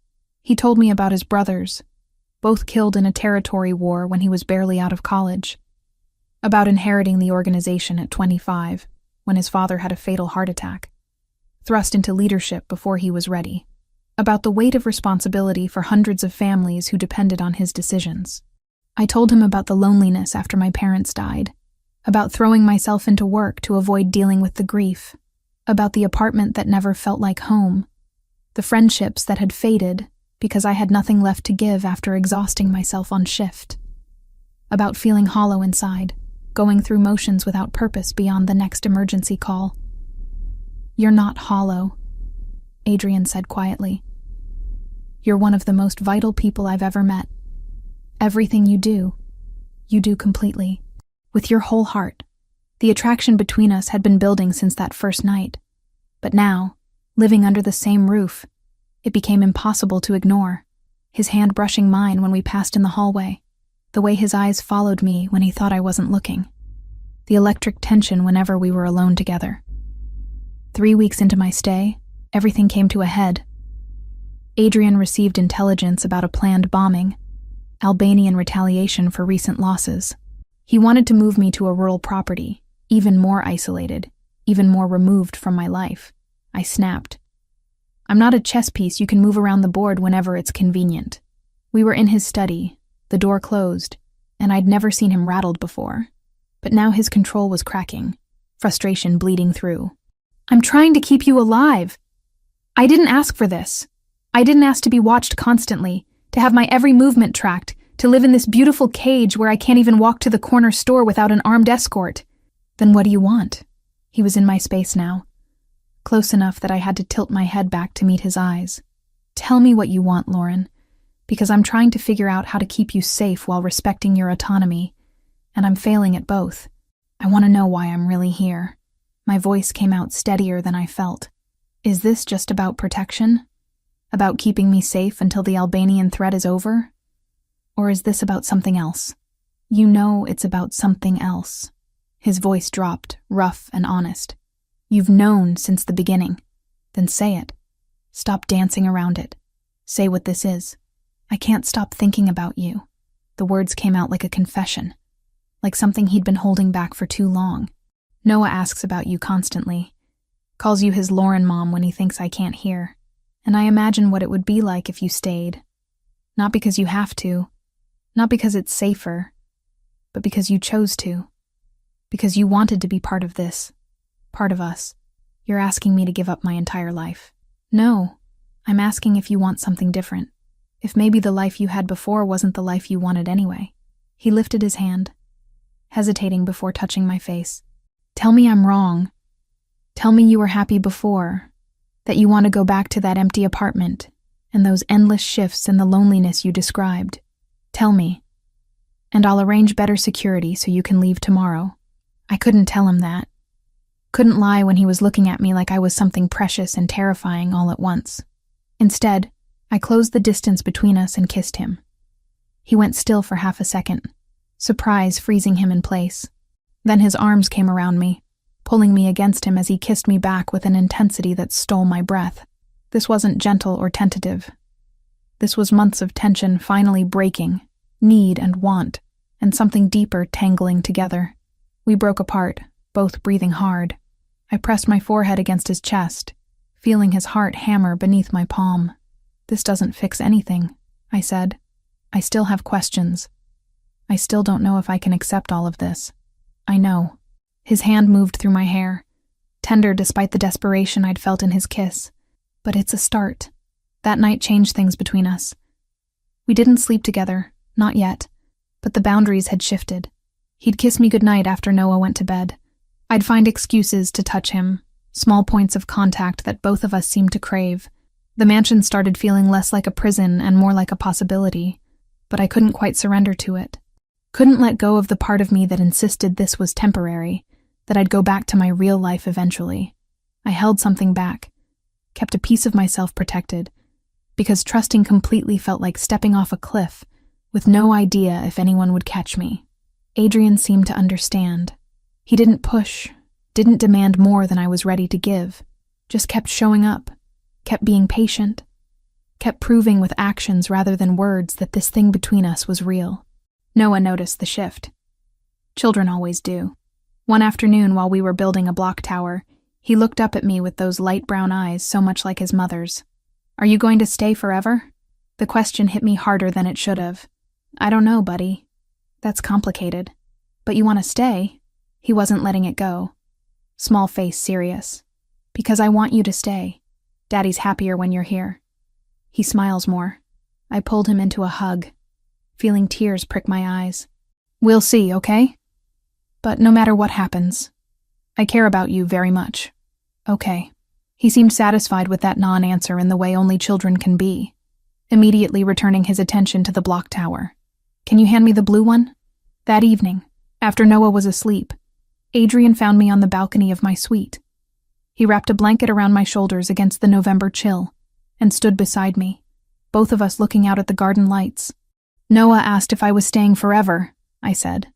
He told me about his brothers, both killed in a territory war when he was barely out of college. About inheriting the organization at 25, when his father had a fatal heart attack. Thrust into leadership before he was ready. about the weight of responsibility for hundreds of families who depended on his decisions. I told him about the loneliness after my parents died, about throwing myself into work to avoid dealing with the grief, about the apartment that never felt like home, the friendships that had faded because I had nothing left to give after exhausting myself on shift, about feeling hollow inside, going through motions without purpose beyond the next emergency call. "You're not hollow," Adrian said quietly. "You're one of the most vital people I've ever met. Everything you do completely, with your whole heart." The attraction between us had been building since that first night, but now, living under the same roof, it became impossible to ignore. His hand brushing mine when we passed in the hallway, the way his eyes followed me when he thought I wasn't looking, the electric tension whenever we were alone together. 3 weeks into my stay, everything came to a head. Adrian received intelligence about a planned bombing, Albanian retaliation for recent losses. He wanted to move me to a rural property, even more isolated, even more removed from my life. I snapped. "I'm not a chess piece you can move around the board whenever it's convenient." We were in his study, the door closed, and I'd never seen him rattled before. But now his control was cracking, frustration bleeding through. "I'm trying to keep you alive. I didn't ask for this. I didn't ask to be watched constantly, to have my every movement tracked, to live in this beautiful cage where I can't even walk to the corner store without an armed escort." "Then what do you want?" He was in my space now, close enough that I had to tilt my head back to meet his eyes. "Tell me what you want, Lauren, because I'm trying to figure out how to keep you safe while respecting your autonomy, and I'm failing at both. I want to know why I'm really here." My voice came out steadier than I felt. "Is this just about protection? About keeping me safe until the Albanian threat is over? Or is this about something else?" "You know it's about something else." His voice dropped, rough and honest. "You've known since the beginning. Then say it. Stop dancing around it. Say what this is." "I can't stop thinking about you." The words came out like a confession, like something he'd been holding back for too long. "Noah asks about you constantly. Calls you his Lauren mom when he thinks I can't hear. And I imagine what it would be like if you stayed. Not because you have to, not because it's safer, but because you chose to. Because you wanted to be part of this, part of us. You're asking me to give up my entire life." "No, I'm asking if you want something different. If maybe the life you had before wasn't the life you wanted anyway." He lifted his hand, hesitating before touching my face. "Tell me I'm wrong. Tell me you were happy before, that you want to go back to that empty apartment and those endless shifts and the loneliness you described. Tell me, and I'll arrange better security so you can leave tomorrow." I couldn't tell him that. Couldn't lie when he was looking at me like I was something precious and terrifying all at once. Instead, I closed the distance between us and kissed him. He went still for half a second, surprise freezing him in place. Then his arms came around me, pulling me against him as he kissed me back with an intensity that stole my breath. This wasn't gentle or tentative. This was months of tension finally breaking, need and want, and something deeper tangling together. We broke apart, both breathing hard. I pressed my forehead against his chest, feeling his heart hammer beneath my palm. "This doesn't fix anything," I said. "I still have questions. I still don't know if I can accept all of this." "I know." His hand moved through my hair, tender despite the desperation I'd felt in his kiss. "But it's a start." That night changed things between us. We didn't sleep together, not yet, but the boundaries had shifted. He'd kiss me goodnight after Noah went to bed. I'd find excuses to touch him, small points of contact that both of us seemed to crave. The mansion started feeling less like a prison and more like a possibility, but I couldn't quite surrender to it. Couldn't let go of the part of me that insisted this was temporary, that I'd go back to my real life eventually. I held something back, kept a piece of myself protected, because trusting completely felt like stepping off a cliff, with no idea if anyone would catch me. Adrian seemed to understand. He didn't push, didn't demand more than I was ready to give, just kept showing up, kept being patient, kept proving with actions rather than words that this thing between us was real. Noah noticed the shift. Children always do. One afternoon while we were building a block tower, he looked up at me with those light brown eyes so much like his mother's. Are you going to stay forever? The question hit me harder than it should have. I don't know, buddy. That's complicated. But you want to stay? He wasn't letting it go. Small face serious. Because I want you to stay. Daddy's happier when you're here. He smiles more. I pulled him into a hug, feeling tears prick my eyes. We'll see, okay? But no matter what happens, I care about you very much. Okay. He seemed satisfied with that non-answer in the way only children can be, immediately returning his attention to the block tower. Can you hand me the blue one? That evening, after Noah was asleep, Adrian found me on the balcony of my suite. He wrapped a blanket around my shoulders against the November chill and stood beside me, both of us looking out at the garden lights. Noah asked if I was staying forever, I said.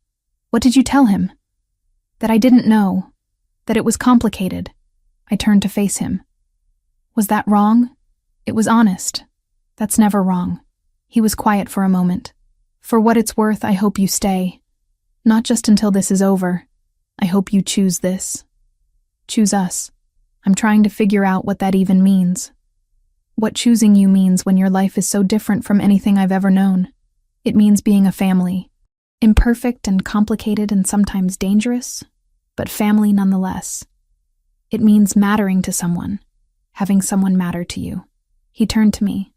What did you tell him? That I didn't know, that it was complicated. I turned to face him. Was that wrong? It was honest. That's never wrong. He was quiet for a moment. For what it's worth, I hope you stay. Not just until this is over. I hope you choose this. Choose us. I'm trying to figure out what that even means. What choosing you means when your life is so different from anything I've ever known. It means being a family. Imperfect and complicated and sometimes dangerous, but family nonetheless. It means mattering to someone, having someone matter to you. He turned to me,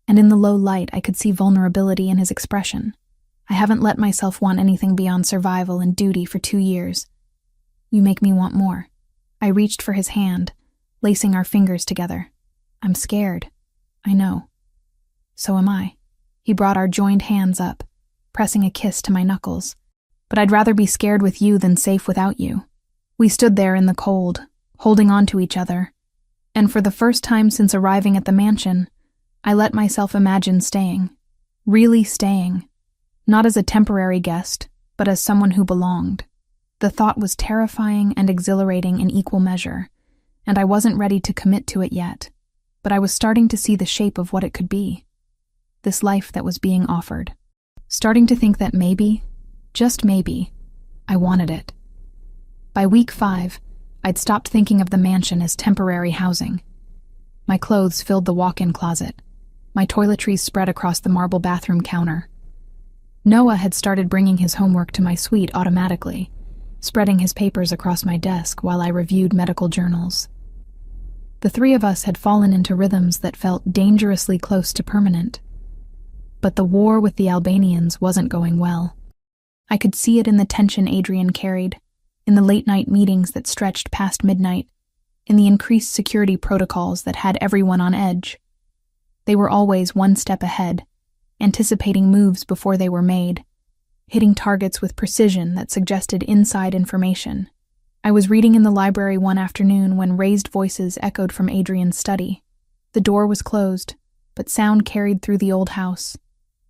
and in the low light I could see vulnerability in his expression. I haven't let myself want anything beyond survival and duty for 2 years. You make me want more. I reached for his hand, lacing our fingers together. I'm scared. I know. So am I. He brought our joined hands up, pressing a kiss to my knuckles. But I'd rather be scared with you than safe without you. We stood there in the cold, holding on to each other, and for the first time since arriving at the mansion, I let myself imagine staying. Really staying. Not as a temporary guest, but as someone who belonged. The thought was terrifying and exhilarating in equal measure, and I wasn't ready to commit to it yet, but I was starting to see the shape of what it could be. This life that was being offered. Starting to think that maybe, just maybe, I wanted it. By week 5, I'd stopped thinking of the mansion as temporary housing. My clothes filled the walk-in closet. My toiletries spread across the marble bathroom counter. Noah had started bringing his homework to my suite automatically, spreading his papers across my desk while I reviewed medical journals. The 3 of us had fallen into rhythms that felt dangerously close to permanent. But the war with the Albanians wasn't going well. I could see it in the tension Adrian carried, in the late-night meetings that stretched past midnight, in the increased security protocols that had everyone on edge. They were always one step ahead, anticipating moves before they were made, hitting targets with precision that suggested inside information. I was reading in the library one afternoon when raised voices echoed from Adrian's study. The door was closed, but sound carried through the old house.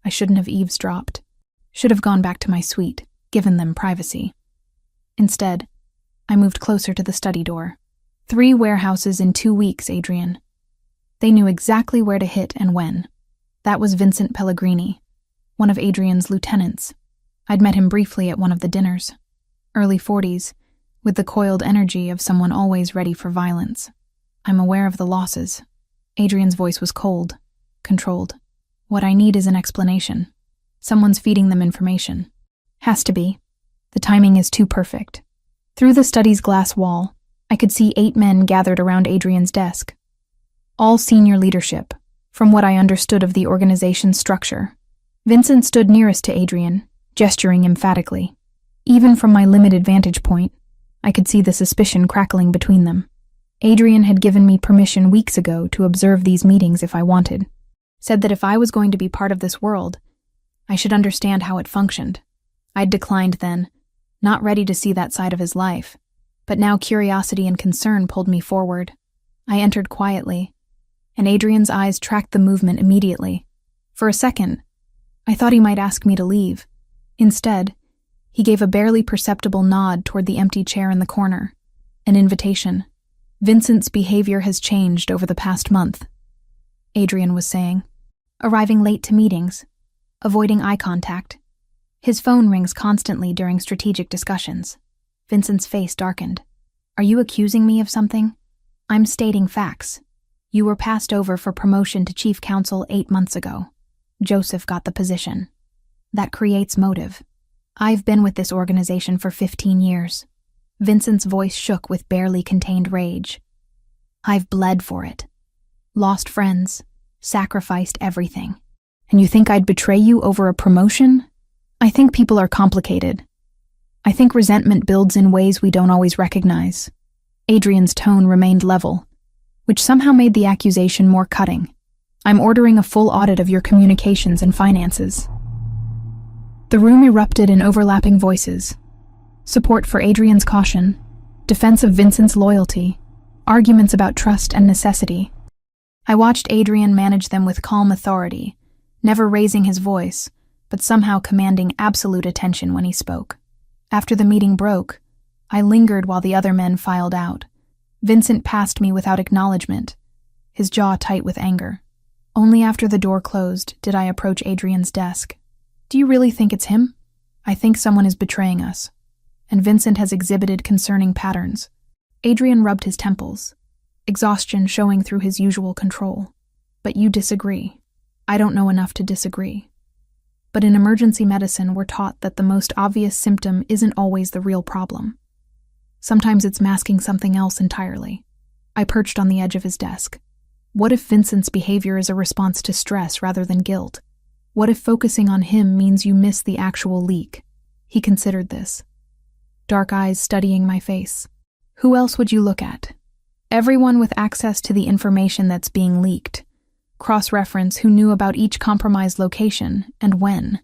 I shouldn't have eavesdropped. Should have gone back to my suite, given them privacy. Instead, I moved closer to the study door. 3 warehouses in 2 weeks, Adrian. They knew exactly where to hit and when. That was Vincent Pellegrini, one of Adrian's lieutenants. I'd met him briefly at one of the dinners. Early 40s, with the coiled energy of someone always ready for violence. I'm aware of the losses. Adrian's voice was cold, controlled. What I need is an explanation. Someone's feeding them information. Has to be. The timing is too perfect. Through the study's glass wall, I could see 8 men gathered around Adrian's desk. All senior leadership, from what I understood of the organization's structure. Vincent stood nearest to Adrian, gesturing emphatically. Even from my limited vantage point, I could see the suspicion crackling between them. Adrian had given me permission weeks ago to observe these meetings if I wanted. Said that if I was going to be part of this world, I should understand how it functioned. I'd declined then, not ready to see that side of his life, but now curiosity and concern pulled me forward. I entered quietly, and Adrian's eyes tracked the movement immediately. For a second, I thought he might ask me to leave. Instead, he gave a barely perceptible nod toward the empty chair in the corner, an invitation. Vincent's behavior has changed over the past month, Adrian was saying. Arriving late to meetings, avoiding eye contact. His phone rings constantly during strategic discussions. Vincent's face darkened. Are you accusing me of something? I'm stating facts. You were passed over for promotion to chief counsel 8 months ago. Joseph got the position. That creates motive. I've been with this organization for 15 years. Vincent's voice shook with barely contained rage. I've bled for it. Lost friends. Sacrificed everything. And you think I'd betray you over a promotion? I think people are complicated. I think resentment builds in ways we don't always recognize. Adrian's tone remained level, which somehow made the accusation more cutting. I'm ordering a full audit of your communications and finances. The room erupted in overlapping voices. Support for Adrian's caution, defense of Vincent's loyalty, arguments about trust and necessity. I watched Adrian manage them with calm authority, never raising his voice, but somehow commanding absolute attention when he spoke. After the meeting broke, I lingered while the other men filed out. Vincent passed me without acknowledgement, his jaw tight with anger. Only after the door closed did I approach Adrian's desk. Do you really think it's him? I think someone is betraying us, and Vincent has exhibited concerning patterns. Adrian rubbed his temples, exhaustion showing through his usual control. But you disagree. I don't know enough to disagree. But in emergency medicine, we're taught that the most obvious symptom isn't always the real problem. Sometimes it's masking something else entirely. I perched on the edge of his desk. What if Vincent's behavior is a response to stress rather than guilt? What if focusing on him means you miss the actual leak? He considered this, dark eyes studying my face. Who else would you look at? Everyone with access to the information that's being leaked. Cross-reference who knew about each compromised location and when.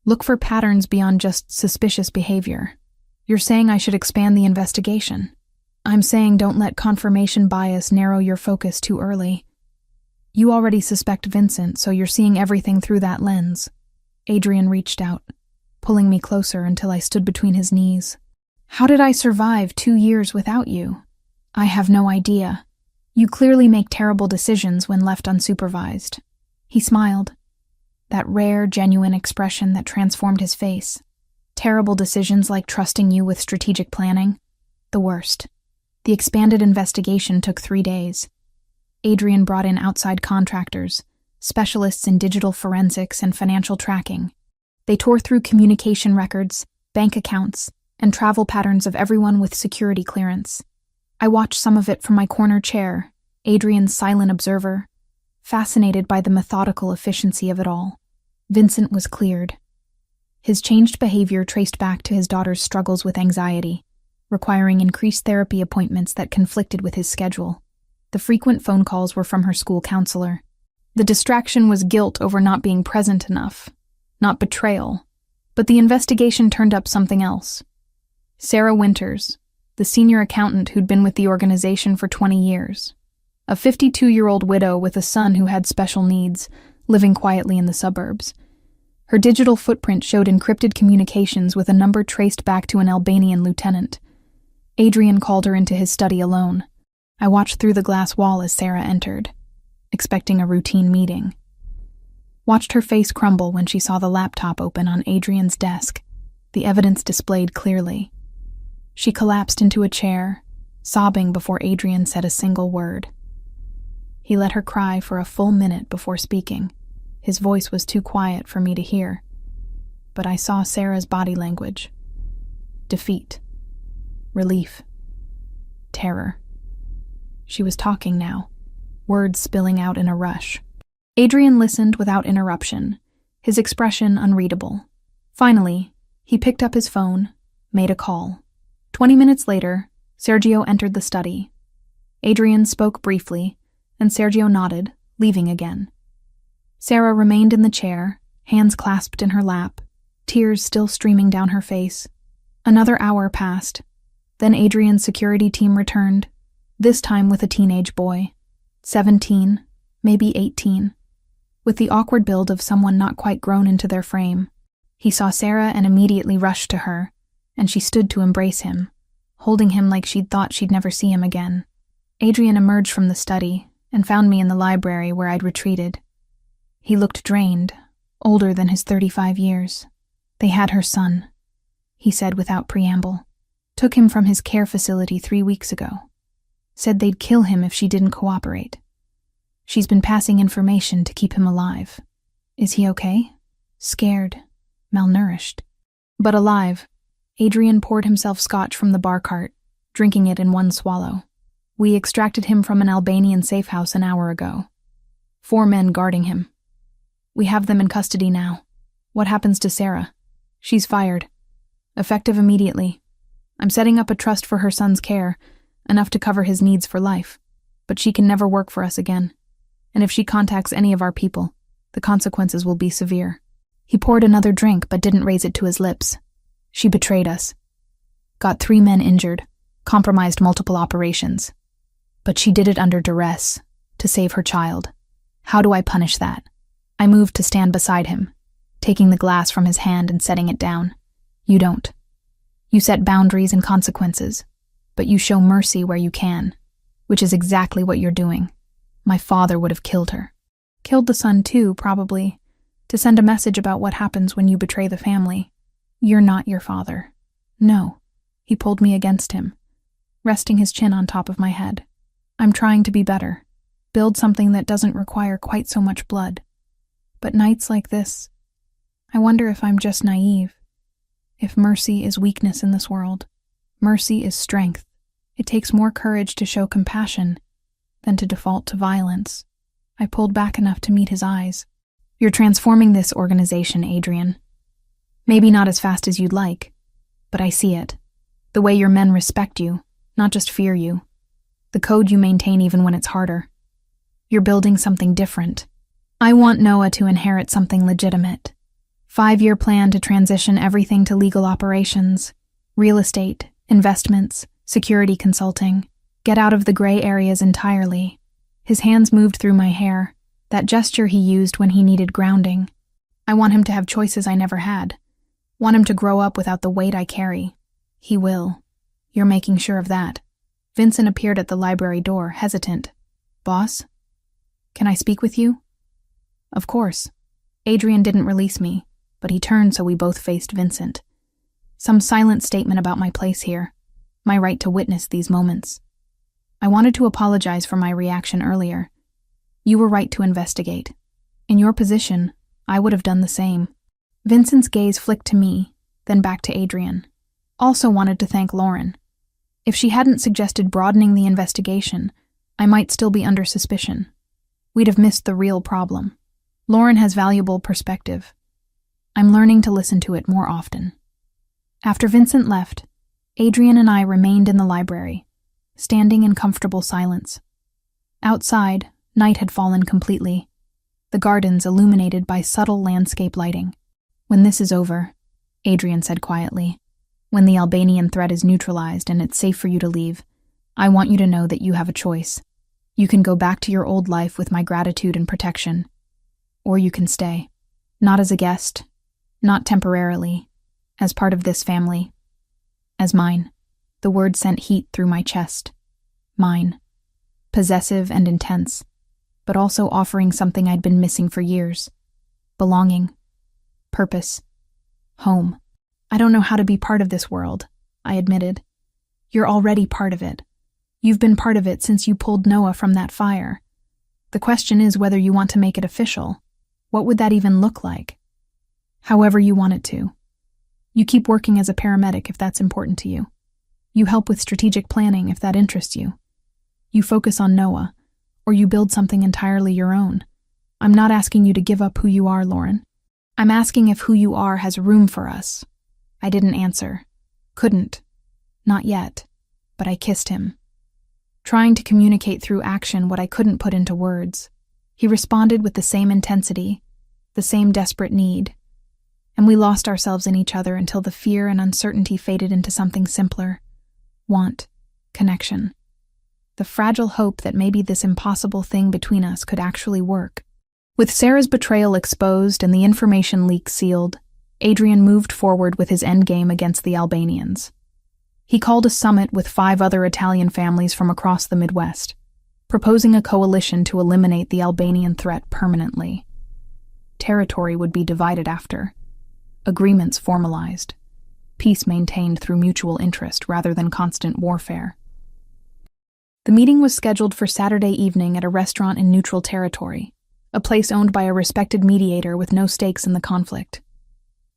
Look for patterns beyond just suspicious behavior. You're saying I should expand the investigation. I'm saying don't let confirmation bias narrow your focus too early. You already suspect Vincent, so you're seeing everything through that lens. Adrian reached out, pulling me closer until I stood between his knees. How did I survive 2 years without you? I have no idea. You clearly make terrible decisions when left unsupervised. He smiled, that rare, genuine expression that transformed his face. Terrible decisions like trusting you with strategic planning. The worst. The expanded investigation took 3 days. Adrian brought in outside contractors, specialists in digital forensics and financial tracking. They tore through communication records, bank accounts, and travel patterns of everyone with security clearance. I watched some of it from my corner chair, Adrian's silent observer, fascinated by the methodical efficiency of it all. Vincent was cleared. His changed behavior traced back to his daughter's struggles with anxiety, requiring increased therapy appointments that conflicted with his schedule. The frequent phone calls were from her school counselor. The distraction was guilt over not being present enough, not betrayal. But the investigation turned up something else. Sarah Winters, the senior accountant who'd been with the organization for 20 years. A 52-year-old widow with a son who had special needs, living quietly in the suburbs. Her digital footprint showed encrypted communications with a number traced back to an Albanian lieutenant. Adrian called her into his study alone. I watched through the glass wall as Sarah entered, expecting a routine meeting. Watched her face crumble when she saw the laptop open on Adrian's desk, the evidence displayed clearly. She collapsed into a chair, sobbing before Adrian said a single word. He let her cry for a full minute before speaking. His voice was too quiet for me to hear, but I saw Sarah's body language. Defeat. Relief. Terror. She was talking now, words spilling out in a rush. Adrian listened without interruption, his expression unreadable. Finally, he picked up his phone, made a call. 20 minutes later, Sergio entered the study. Adrian spoke briefly, and Sergio nodded, leaving again. Sarah remained in the chair, hands clasped in her lap, tears still streaming down her face. Another hour passed. Then Adrian's security team returned, this time with a teenage boy, 17, maybe 18, with the awkward build of someone not quite grown into their frame. He saw Sarah and immediately rushed to her, and she stood to embrace him, holding him like she'd thought she'd never see him again. Adrian emerged from the study and found me in the library where I'd retreated. He looked drained, older than his 35 years. They had her son, he said without preamble. Took him from his care facility 3 weeks ago. Said they'd kill him if she didn't cooperate. She's been passing information to keep him alive. Is he okay? Scared, malnourished. But alive. Adrian poured himself scotch from the bar cart, drinking it in one swallow. We extracted him from an Albanian safe house an hour ago. 4 men guarding him. We have them in custody now. What happens to Sarah? She's fired. Effective immediately. I'm setting up a trust for her son's care, enough to cover his needs for life. But she can never work for us again. And if she contacts any of our people, the consequences will be severe. He poured another drink but didn't raise it to his lips. She betrayed us. Got 3 men injured, compromised multiple operations. But she did it under duress, to save her child. How do I punish that? I moved to stand beside him, taking the glass from his hand and setting it down. You don't. You set boundaries and consequences, but you show mercy where you can, which is exactly what you're doing. My father would have killed her. Killed the son too, probably, to send a message about what happens when you betray the family. You're not your father. No. He pulled me against him, resting his chin on top of my head. I'm trying to be better, build something that doesn't require quite so much blood. But nights like this, I wonder if I'm just naive. If mercy is weakness in this world, mercy is strength. It takes more courage to show compassion than to default to violence. I pulled back enough to meet his eyes. You're transforming this organization, Adrian. Maybe not as fast as you'd like, but I see it. The way your men respect you, not just fear you. The code you maintain even when it's harder. You're building something different. I want Noah to inherit something legitimate. 5-year plan to transition everything to legal operations, real estate, investments, security consulting. Get out of the gray areas entirely. His hands moved through my hair, that gesture he used when he needed grounding. I want him to have choices I never had. Want him to grow up without the weight I carry. He will. You're making sure of that. Vincent appeared at the library door, hesitant. Boss? Can I speak with you? Of course. Adrian didn't release me, but he turned so we both faced Vincent. Some silent statement about my place here, my right to witness these moments. I wanted to apologize for my reaction earlier. You were right to investigate. In your position, I would have done the same. Vincent's gaze flicked to me, then back to Adrian. Also wanted to thank Lauren. If she hadn't suggested broadening the investigation, I might still be under suspicion. We'd have missed the real problem. Lauren has valuable perspective. I'm learning to listen to it more often. After Vincent left, Adrian and I remained in the library, standing in comfortable silence. Outside, night had fallen completely, the gardens illuminated by subtle landscape lighting. When this is over, Adrian said quietly, when the Albanian threat is neutralized and it's safe for you to leave, I want you to know that you have a choice. You can go back to your old life with my gratitude and protection, or you can stay, not as a guest, not temporarily, as part of this family, as mine. The word sent heat through my chest. Mine. Possessive and intense, but also offering something I'd been missing for years. Belonging. Purpose. Home. I don't know how to be part of this world, I admitted. You're already part of it. You've been part of it since you pulled Noah from that fire. The question is whether you want to make it official. What would that even look like? However you want it to. You keep working as a paramedic if that's important to you. You help with strategic planning if that interests you. You focus on Noah, or you build something entirely your own. I'm not asking you to give up who you are, Lauren. I'm asking if who you are has room for us. I didn't answer. Couldn't. Not yet. But I kissed him. Trying to communicate through action what I couldn't put into words. He responded with the same intensity, the same desperate need. And we lost ourselves in each other until the fear and uncertainty faded into something simpler. Want. Connection. The fragile hope that maybe this impossible thing between us could actually work. With Sarah's betrayal exposed and the information leak sealed, Adrian moved forward with his endgame against the Albanians. He called a summit with 5 other Italian families from across the Midwest, proposing a coalition to eliminate the Albanian threat permanently. Territory would be divided after. Agreements formalized. Peace maintained through mutual interest rather than constant warfare. The meeting was scheduled for Saturday evening at a restaurant in neutral territory, a place owned by a respected mediator with no stakes in the conflict.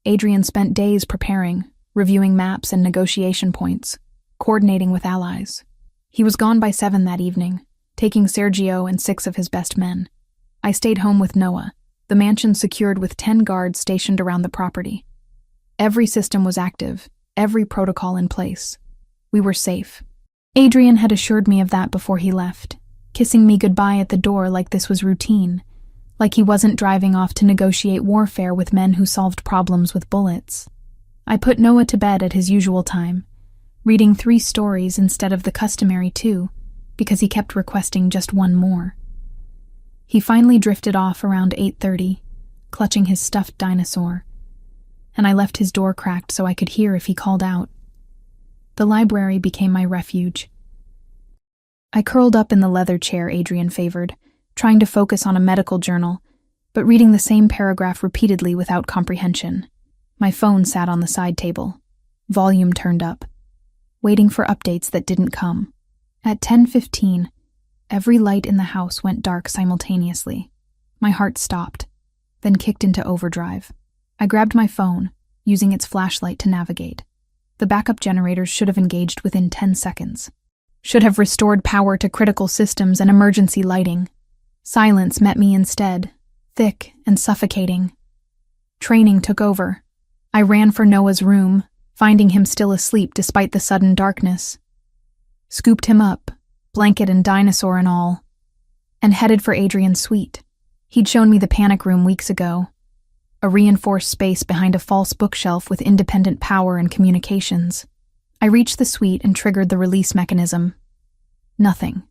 Adrian spent days preparing, reviewing maps and negotiation points, coordinating with allies. He was gone by 7 that evening, taking Sergio and 6 of his best men. I stayed home with Noah, the mansion secured with 10 guards stationed around the property. Every system was active, every protocol in place. We were safe. Adrian had assured me of that before he left, kissing me goodbye at the door like this was routine, like he wasn't driving off to negotiate warfare with men who solved problems with bullets. I put Noah to bed at his usual time, reading 3 stories instead of the customary 2, because he kept requesting just 1 more. He finally drifted off around 8:30, clutching his stuffed dinosaur, and I left his door cracked so I could hear if he called out. The library became my refuge. I curled up in the leather chair Adrian favored, trying to focus on a medical journal, but reading the same paragraph repeatedly without comprehension. My phone sat on the side table, volume turned up, waiting for updates that didn't come. At 10:15, every light in the house went dark simultaneously. My heart stopped, then kicked into overdrive. I grabbed my phone, using its flashlight to navigate. The backup generators should have engaged within 10 seconds. Should have restored power to critical systems and emergency lighting. Silence met me instead, thick and suffocating. Training took over. I ran for Noah's room, finding him still asleep despite the sudden darkness. Scooped him up, blanket and dinosaur and all, and headed for Adrian's suite. He'd shown me the panic room weeks ago, a reinforced space behind a false bookshelf with independent power and communications. I reached the suite and triggered the release mechanism. Nothing.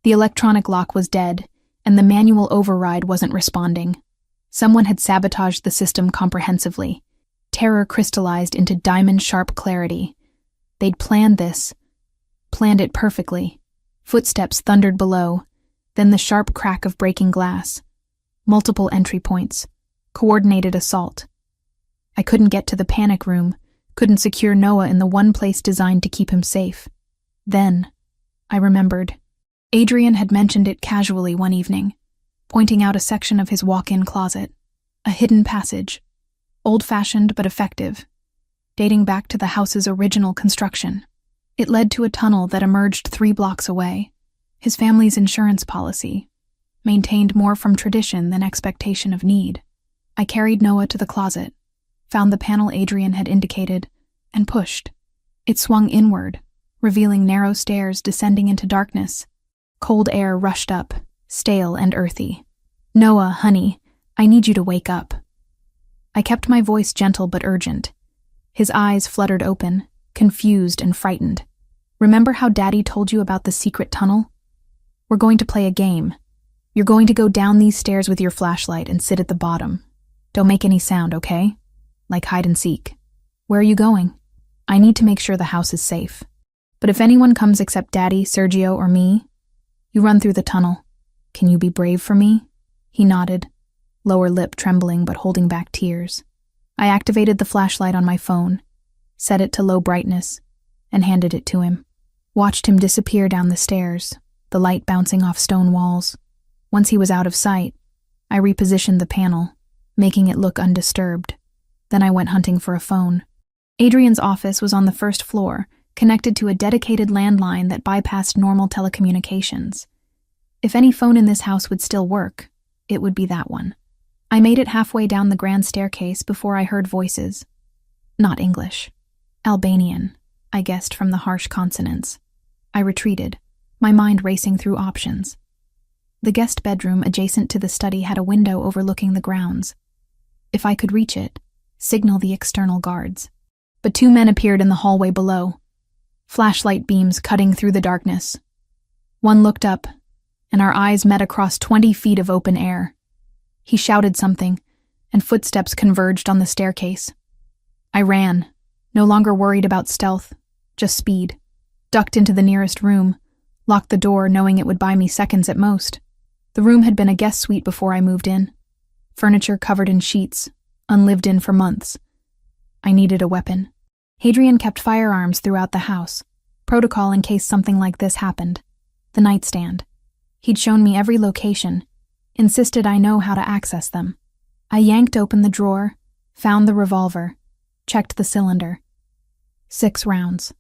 The electronic lock was dead, and the manual override wasn't responding. Someone had sabotaged the system comprehensively. Terror crystallized into diamond-sharp clarity. They'd planned this, planned it perfectly. Footsteps thundered below, then the sharp crack of breaking glass. Multiple entry points. Coordinated assault. I couldn't get to the panic room, couldn't secure Noah in the one place designed to keep him safe. Then, I remembered. Adrian had mentioned it casually one evening, pointing out a section of his walk-in closet. A hidden passage. Old-fashioned but effective, dating back to the house's original construction. It led to a tunnel that emerged 3 blocks away. His family's insurance policy, maintained more from tradition than expectation of need. I carried Noah to the closet, found the panel Adrian had indicated, and pushed. It swung inward, revealing narrow stairs descending into darkness. Cold air rushed up, stale and earthy. "Noah, honey, I need you to wake up." I kept my voice gentle but urgent. His eyes fluttered open, confused and frightened. "Remember how Daddy told you about the secret tunnel? We're going to play a game. You're going to go down these stairs with your flashlight and sit at the bottom. Don't make any sound, okay? Like hide and seek. Where are you going? I need to make sure the house is safe. But if anyone comes except Daddy, Sergio, or me, you run through the tunnel. Can you be brave for me?" He nodded, lower lip trembling but holding back tears. I activated the flashlight on my phone, set it to low brightness, and handed it to him. Watched him disappear down the stairs, the light bouncing off stone walls. Once he was out of sight, I repositioned the panel, making it look undisturbed. Then I went hunting for a phone. Adrian's office was on the 1st floor, connected to a dedicated landline that bypassed normal telecommunications. If any phone in this house would still work, it would be that one. I made it halfway down the grand staircase before I heard voices. Not English. Albanian, I guessed from the harsh consonants. I retreated, my mind racing through options. The guest bedroom adjacent to the study had a window overlooking the grounds. If I could reach it, signal the external guards. But 2 men appeared in the hallway below, flashlight beams cutting through the darkness. One looked up, and our eyes met across 20 feet of open air. He shouted something, and footsteps converged on the staircase. I ran, no longer worried about stealth, just speed. Ducked into the nearest room, locked the door knowing it would buy me seconds at most. The room had been a guest suite before I moved in. Furniture covered in sheets, unlived in for months. I needed a weapon. Adrian kept firearms throughout the house, protocol in case something like this happened. The nightstand. He'd shown me every location, insisted I know how to access them. I yanked open the drawer, found the revolver, checked the cylinder. 6 rounds.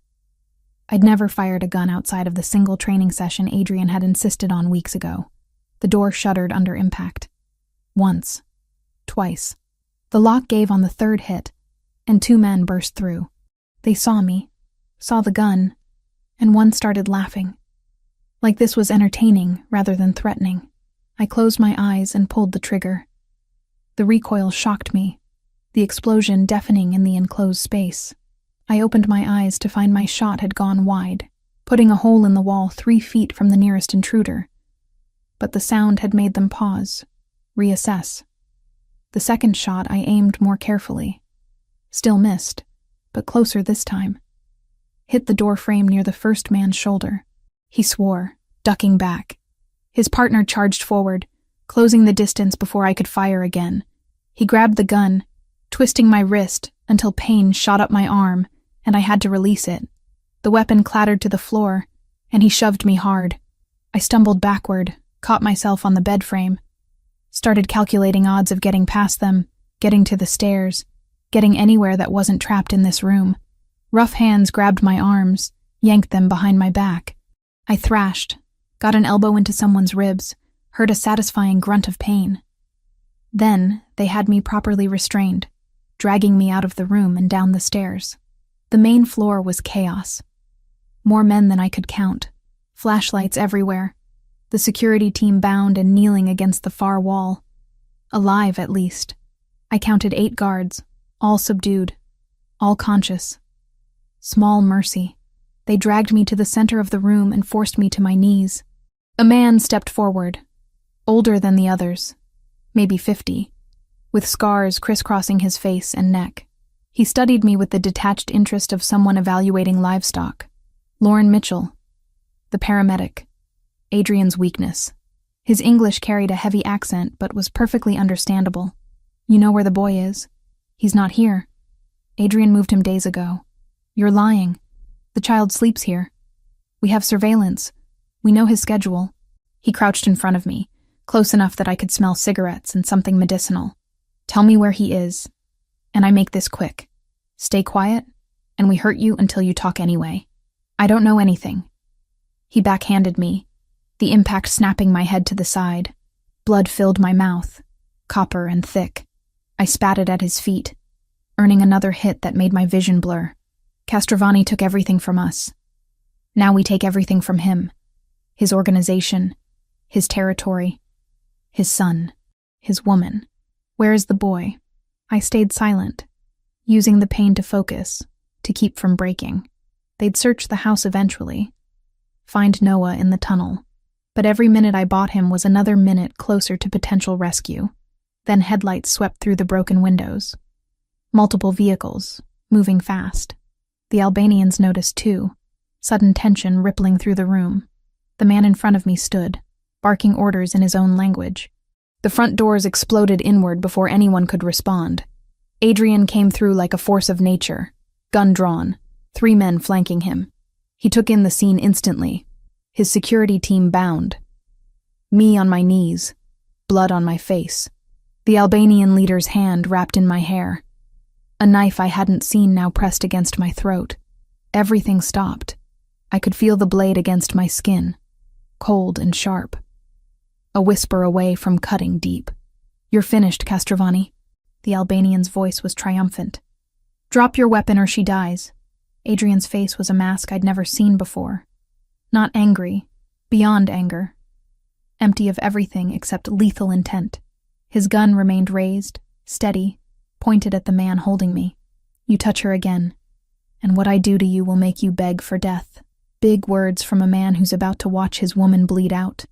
I'd never fired a gun outside of the single training session Adrian had insisted on weeks ago. The door shuddered under impact. Once. Twice. The lock gave on the 3rd hit, and 2 men burst through. They saw me, saw the gun, and one started laughing. Like this was entertaining rather than threatening. I closed my eyes and pulled the trigger. The recoil shocked me, the explosion deafening in the enclosed space. I opened my eyes to find my shot had gone wide, putting a hole in the wall 3 feet from the nearest intruder. But the sound had made them pause, reassess. The second shot I aimed more carefully. Still missed, but closer this time. Hit the door frame near the first man's shoulder. He swore, ducking back. His partner charged forward, closing the distance before I could fire again. He grabbed the gun, twisting my wrist until pain shot up my arm, and I had to release it. The weapon clattered to the floor, and he shoved me hard. I stumbled backward, caught myself on the bed frame, started calculating odds of getting past them, getting to the stairs, getting anywhere that wasn't trapped in this room. Rough hands grabbed my arms, yanked them behind my back. I thrashed, got an elbow into someone's ribs, heard a satisfying grunt of pain. Then they had me properly restrained, dragging me out of the room and down the stairs. The main floor was chaos. More men than I could count, flashlights everywhere, the security team bound and kneeling against the far wall. Alive, at least. I counted 8 guards, all subdued, all conscious. Small mercy. They dragged me to the center of the room and forced me to my knees. A man stepped forward, older than the others, maybe 50, with scars crisscrossing his face and neck. He studied me with the detached interest of someone evaluating livestock. Lauren Mitchell, the paramedic. Adrian's weakness. His English carried a heavy accent but was perfectly understandable. You know where the boy is? He's not here. Adrian moved him days ago. You're lying. The child sleeps here. We have surveillance. We know his schedule. He crouched in front of me, close enough that I could smell cigarettes and something medicinal. Tell me where he is, and I make this quick. Stay quiet, and we hurt you until you talk anyway. I don't know anything. He backhanded me, the impact snapping my head to the side. Blood filled my mouth, copper and thick. I spatted at his feet, earning another hit that made my vision blur. Castrovani took everything from us. Now we take everything from him. His organization, his territory, his son, his woman. Where is the boy? I stayed silent, using the pain to focus, to keep from breaking. They'd search the house eventually, find Noah in the tunnel. But every minute I bought him was another minute closer to potential rescue. Then headlights swept through the broken windows. Multiple vehicles, moving fast. The Albanians noticed too, sudden tension rippling through the room. The man in front of me stood, barking orders in his own language. The front doors exploded inward before anyone could respond. Adrian came through like a force of nature, gun drawn, 3 men flanking him. He took in the scene instantly, his security team bound. Me on my knees, blood on my face. The Albanian leader's hand wrapped in my hair. A knife I hadn't seen now pressed against my throat. Everything stopped. I could feel the blade against my skin, cold and sharp. A whisper away from cutting deep. You're finished, Castrovani. The Albanian's voice was triumphant. Drop your weapon or she dies. Adrian's face was a mask I'd never seen before. Not angry, beyond anger. Empty of everything except lethal intent. His gun remained raised, steady, pointed at the man holding me. You touch her again, and what I do to you will make you beg for death. Big words from a man who's about to watch his woman bleed out.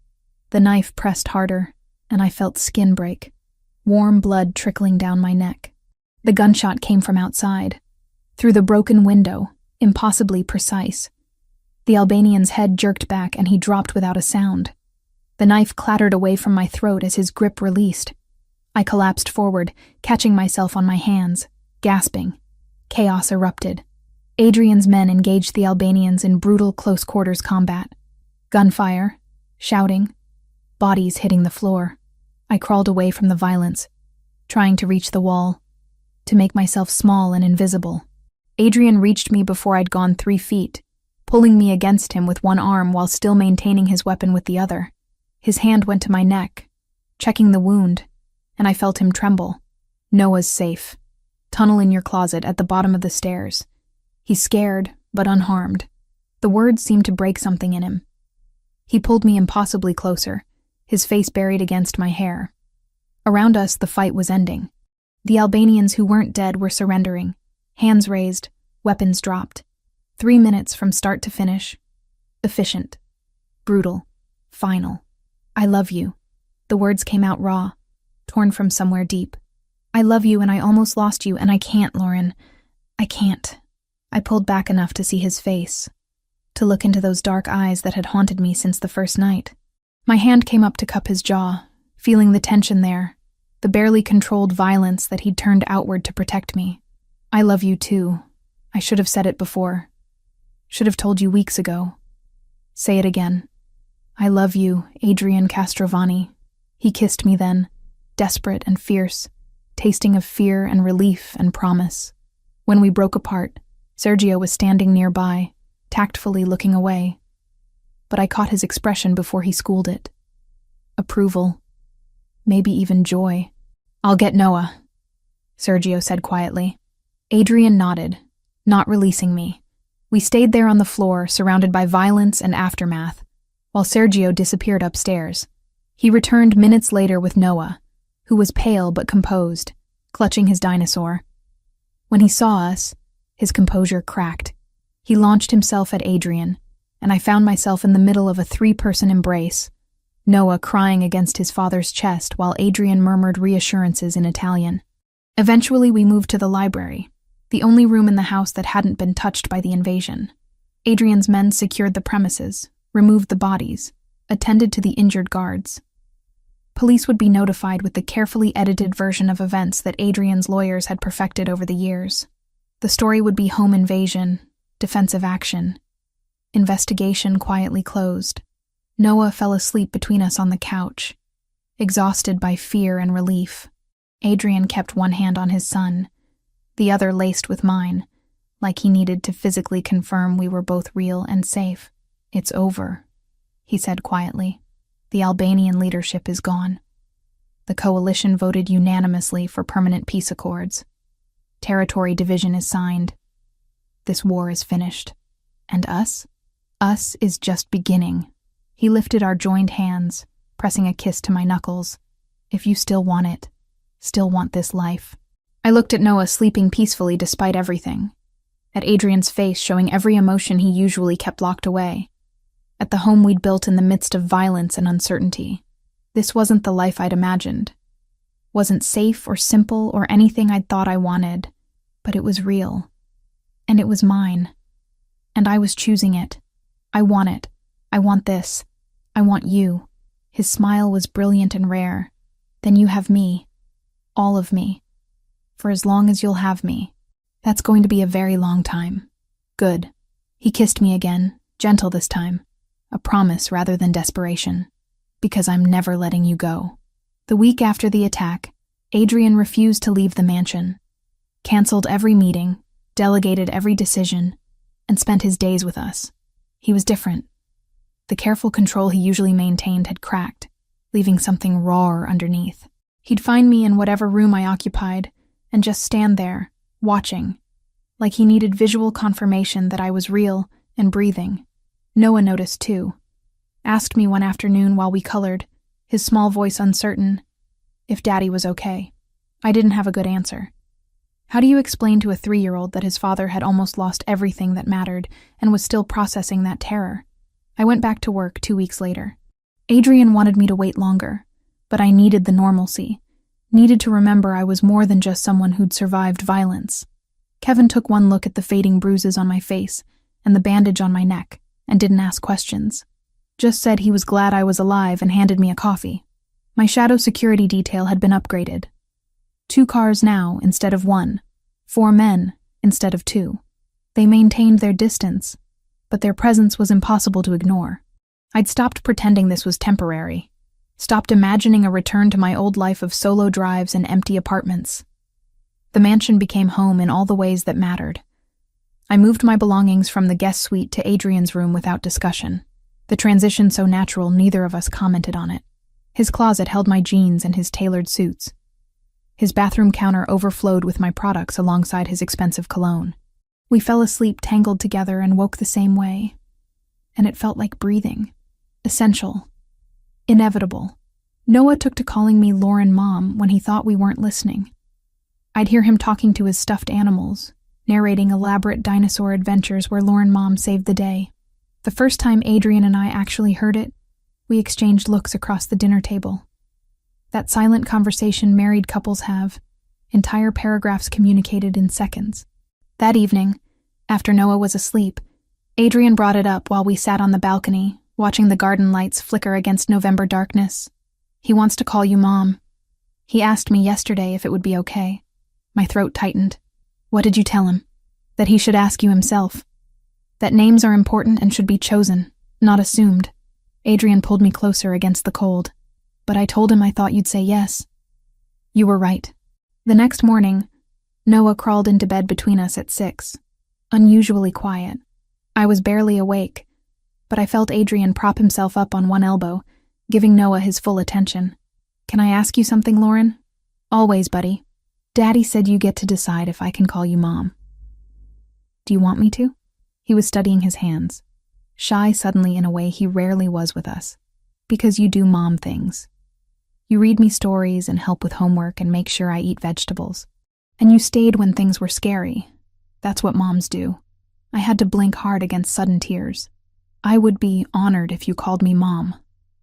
The knife pressed harder, and I felt skin break, warm blood trickling down my neck. The gunshot came from outside, through the broken window, impossibly precise. The Albanian's head jerked back and he dropped without a sound. The knife clattered away from my throat as his grip released. I collapsed forward, catching myself on my hands, gasping. Chaos erupted. Adrian's men engaged the Albanians in brutal close-quarters combat. Gunfire, shouting, bodies hitting the floor. I crawled away from the violence, trying to reach the wall, to make myself small and invisible. Adrian reached me before I'd gone 3 feet, pulling me against him with one arm while still maintaining his weapon with the other. His hand went to my neck, checking the wound, and I felt him tremble. Noah's safe. Tunnel in your closet at the bottom of the stairs. He's scared, but unharmed. The words seemed to break something in him. He pulled me impossibly closer, his face buried against my hair. Around us, the fight was ending. The Albanians who weren't dead were surrendering, hands raised, weapons dropped. 3 minutes from start to finish. Efficient. Brutal. Final. I love you. The words came out raw, torn from somewhere deep. I love you and I almost lost you and I can't, Lauren. I can't. I pulled back enough to see his face, to look into those dark eyes that had haunted me since the first night. My hand came up to cup his jaw, feeling the tension there, the barely controlled violence that he'd turned outward to protect me. I love you too. I should have said it before. Should have told you weeks ago. Say it again. I love you, Adrian Castrovani. He kissed me then, desperate and fierce, tasting of fear and relief and promise. When we broke apart, Sergio was standing nearby, tactfully looking away. But I caught his expression before he schooled it. Approval. Maybe even joy. I'll get Noah, Sergio said quietly. Adrian nodded, not releasing me. We stayed there on the floor, surrounded by violence and aftermath, while Sergio disappeared upstairs. He returned minutes later with Noah, who was pale but composed, clutching his dinosaur. When he saw us, his composure cracked. He launched himself at Adrian, and I found myself in the middle of a 3-person embrace, Noah crying against his father's chest while Adrian murmured reassurances in Italian. Eventually we moved to the library, the only room in the house that hadn't been touched by the invasion. Adrian's men secured the premises, removed the bodies, attended to the injured guards. Police would be notified with the carefully edited version of events that Adrian's lawyers had perfected over the years. The story would be home invasion, defensive action. Investigation quietly closed. Noah fell asleep between us on the couch, exhausted by fear and relief. Adrian kept one hand on his son, the other laced with mine, like he needed to physically confirm we were both real and safe. It's over, he said quietly. The Albanian leadership is gone. The coalition voted unanimously for permanent peace accords. Territory division is signed. This war is finished. And us? Us is just beginning. He lifted our joined hands, pressing a kiss to my knuckles. If you still want it, still want this life. I looked at Noah sleeping peacefully despite everything, at Adrian's face showing every emotion he usually kept locked away, at the home we'd built in the midst of violence and uncertainty. This wasn't the life I'd imagined. Wasn't safe or simple or anything I'd thought I wanted, but it was real. And it was mine. And I was choosing it. I want it. I want this. I want you. His smile was brilliant and rare. Then you have me. All of me. For as long as you'll have me. That's going to be a very long time. Good. He kissed me again, gentle this time. A promise rather than desperation. Because I'm never letting you go. The week after the attack, Adrian refused to leave the mansion. Canceled every meeting, delegated every decision, and spent his days with us. He was different. The careful control he usually maintained had cracked, leaving something rawer underneath. He'd find me in whatever room I occupied, and just stand there, watching, like he needed visual confirmation that I was real and breathing. Noah noticed too. Asked me one afternoon while we colored, his small voice uncertain, if Daddy was okay. I didn't have a good answer. How do you explain to a 3-year-old that his father had almost lost everything that mattered and was still processing that terror? I went back to work 2 weeks later. Adrian wanted me to wait longer, but I needed the normalcy. Needed to remember I was more than just someone who'd survived violence. Kevin took one look at the fading bruises on my face and the bandage on my neck and didn't ask questions. Just said he was glad I was alive and handed me a coffee. My shadow security detail had been upgraded. 2 cars now instead of 1. 4 men instead of 2. They maintained their distance, but their presence was impossible to ignore. I'd stopped pretending this was temporary, stopped imagining a return to my old life of solo drives and empty apartments. The mansion became home in all the ways that mattered. I moved my belongings from the guest suite to Adrian's room without discussion. The transition so natural, neither of us commented on it. His closet held my jeans and his tailored suits. His bathroom counter overflowed with my products alongside his expensive cologne. We fell asleep tangled together and woke the same way. And it felt like breathing. Essential. Inevitable. Noah took to calling me Lauren Mom when he thought we weren't listening. I'd hear him talking to his stuffed animals, narrating elaborate dinosaur adventures where Lauren Mom saved the day. The first time Adrian and I actually heard it, we exchanged looks across the dinner table. That silent conversation married couples have, entire paragraphs communicated in seconds. That evening, after Noah was asleep, Adrian brought it up while we sat on the balcony, watching the garden lights flicker against November darkness. He wants to call you Mom. He asked me yesterday if it would be okay. My throat tightened. What did you tell him? That he should ask you himself. That names are important and should be chosen, not assumed. Adrian pulled me closer against the cold. But I told him I thought you'd say yes. You were right. The next morning, Noah crawled into bed between us at 6. Unusually quiet. I was barely awake, but I felt Adrian prop himself up on one elbow, giving Noah his full attention. Can I ask you something, Lauren? Always, buddy. Daddy said you get to decide if I can call you Mom. Do you want me to? He was studying his hands, shy suddenly in a way he rarely was with us. Because you do Mom things. You read me stories and help with homework and make sure I eat vegetables. And you stayed when things were scary. That's what moms do. I had to blink hard against sudden tears. I would be honored if you called me Mom.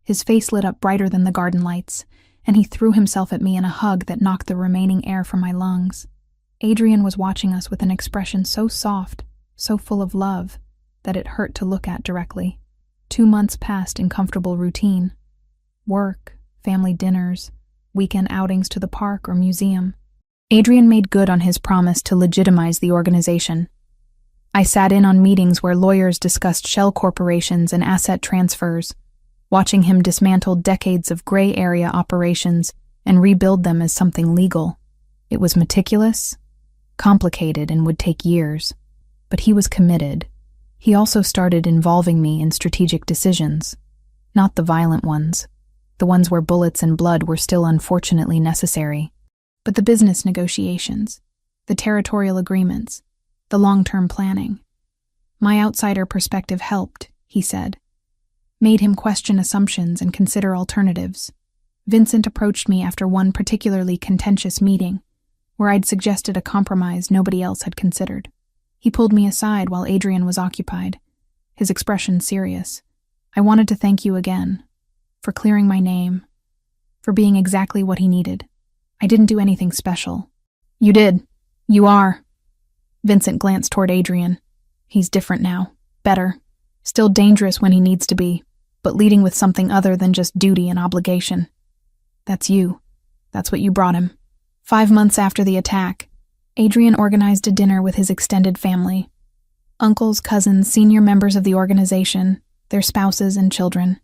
His face lit up brighter than the garden lights, and he threw himself at me in a hug that knocked the remaining air from my lungs. Adrian was watching us with an expression so soft, so full of love, that it hurt to look at directly. 2 months passed in comfortable routine. Work, family dinners, weekend outings to the park or museum. Adrian made good on his promise to legitimize the organization. I sat in on meetings where lawyers discussed shell corporations and asset transfers, watching him dismantle decades of gray area operations and rebuild them as something legal. It was meticulous, complicated, and would take years. But he was committed. He also started involving me in strategic decisions, not the violent ones, the ones where bullets and blood were still unfortunately necessary, but the business negotiations, the territorial agreements, the long-term planning. My outsider perspective helped, he said, made him question assumptions and consider alternatives. Vincent approached me after one particularly contentious meeting, where I'd suggested a compromise nobody else had considered. He pulled me aside while Adrian was occupied, his expression serious. I wanted to thank you again, for clearing my name, for being exactly what he needed. I didn't do anything special. You did. You are. Vincent glanced toward Adrian. He's different now. Better. Still dangerous when he needs to be, but leading with something other than just duty and obligation. That's you. That's what you brought him. 5 months after the attack, Adrian organized a dinner with his extended family. Uncles, cousins, senior members of the organization, their spouses and children.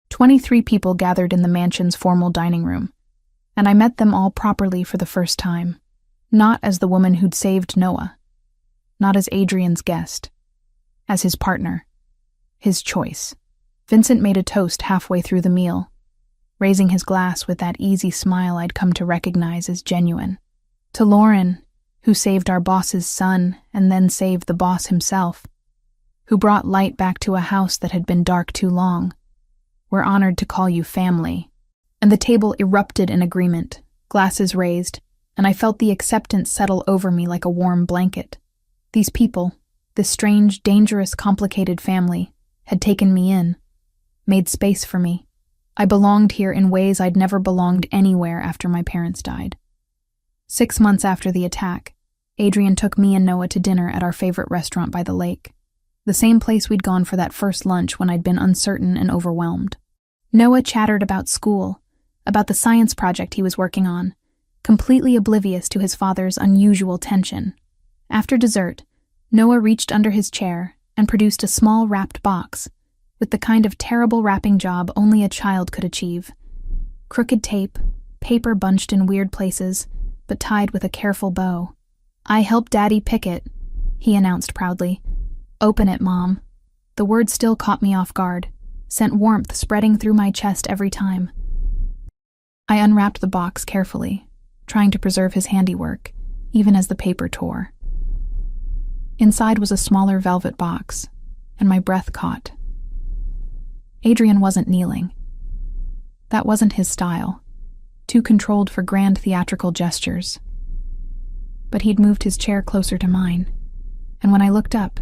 23 people gathered in the mansion's formal dining room, and I met them all properly for the first time. Not as the woman who'd saved Noah. Not as Adrian's guest. As his partner. His choice. Vincent made a toast halfway through the meal, raising his glass with that easy smile I'd come to recognize as genuine. To Lauren, who saved our boss's son and then saved the boss himself, who brought light back to a house that had been dark too long. We're honored to call you family. And the table erupted in agreement, glasses raised, and I felt the acceptance settle over me like a warm blanket. These people, this strange, dangerous, complicated family, had taken me in, made space for me. I belonged here in ways I'd never belonged anywhere after my parents died. 6 months after the attack, Adrian took me and Noah to dinner at our favorite restaurant by the lake, the same place we'd gone for that first lunch when I'd been uncertain and overwhelmed. Noah chattered about school, about the science project he was working on, completely oblivious to his father's unusual tension. After dessert, Noah reached under his chair and produced a small wrapped box, with the kind of terrible wrapping job only a child could achieve. Crooked tape, paper bunched in weird places, but tied with a careful bow. "I helped Daddy pick it," he announced proudly. "Open it, Mom." The word still caught me off guard, sent warmth spreading through my chest every time. I unwrapped the box carefully, trying to preserve his handiwork, even as the paper tore. Inside was a smaller velvet box, and my breath caught. Adrian wasn't kneeling. That wasn't his style, too controlled for grand theatrical gestures. But he'd moved his chair closer to mine, and when I looked up,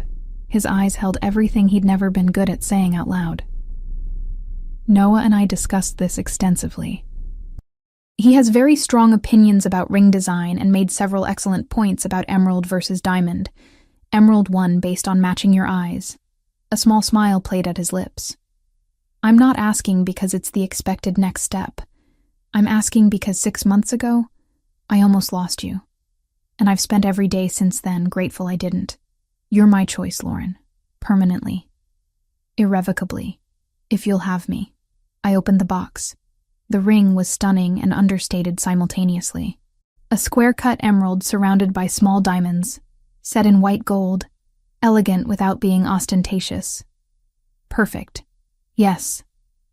his eyes held everything he'd never been good at saying out loud. Noah and I discussed this extensively. He has very strong opinions about ring design and made several excellent points about emerald versus diamond. Emerald won based on matching your eyes. A small smile played at his lips. I'm not asking because it's the expected next step. I'm asking because 6 months ago, I almost lost you. And I've spent every day since then grateful I didn't. You're my choice, Lauren. Permanently. Irrevocably. If you'll have me. I opened the box. The ring was stunning and understated simultaneously. A square-cut emerald surrounded by small diamonds, set in white gold, elegant without being ostentatious. Perfect. Yes.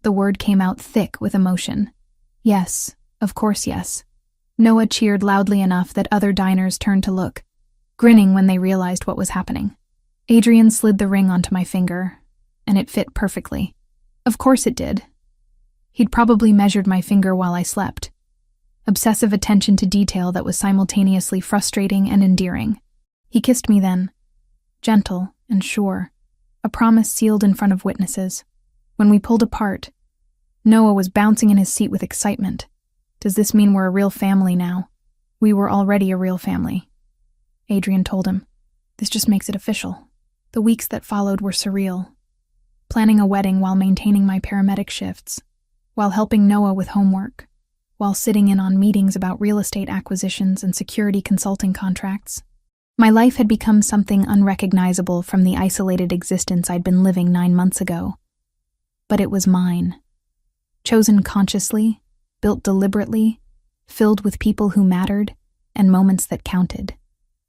The word came out thick with emotion. Yes, of course yes. Noah cheered loudly enough that other diners turned to look, grinning when they realized what was happening. Adrian slid the ring onto my finger, and it fit perfectly. Of course it did. He'd probably measured my finger while I slept. Obsessive attention to detail that was simultaneously frustrating and endearing. He kissed me then, gentle and sure, a promise sealed in front of witnesses. When we pulled apart, Noah was bouncing in his seat with excitement. Does this mean we're a real family now? We were already a real family. Adrian told him. This just makes it official. The weeks that followed were surreal. Planning a wedding while maintaining my paramedic shifts, while helping Noah with homework, while sitting in on meetings about real estate acquisitions and security consulting contracts. My life had become something unrecognizable from the isolated existence I'd been living 9 months ago. But it was mine. Chosen consciously, built deliberately, filled with people who mattered, and moments that counted.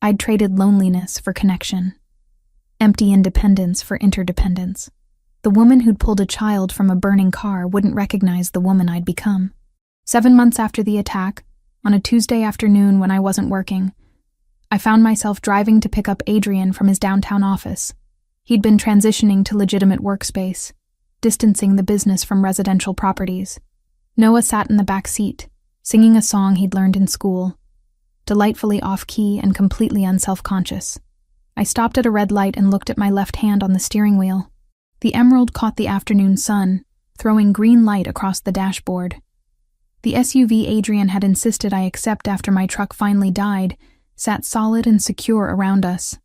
I'd traded loneliness for connection, empty independence for interdependence. The woman who'd pulled a child from a burning car wouldn't recognize the woman I'd become. 7 months after the attack, on a Tuesday afternoon when I wasn't working, I found myself driving to pick up Adrian from his downtown office. He'd been transitioning to legitimate workspace, distancing the business from residential properties. Noah sat in the back seat, singing a song he'd learned in school, delightfully off-key and completely unself-conscious. I stopped at a red light and looked at my left hand on the steering wheel. The emerald caught the afternoon sun, throwing green light across the dashboard. The SUV Adrian had insisted I accept after my truck finally died sat solid and secure around us.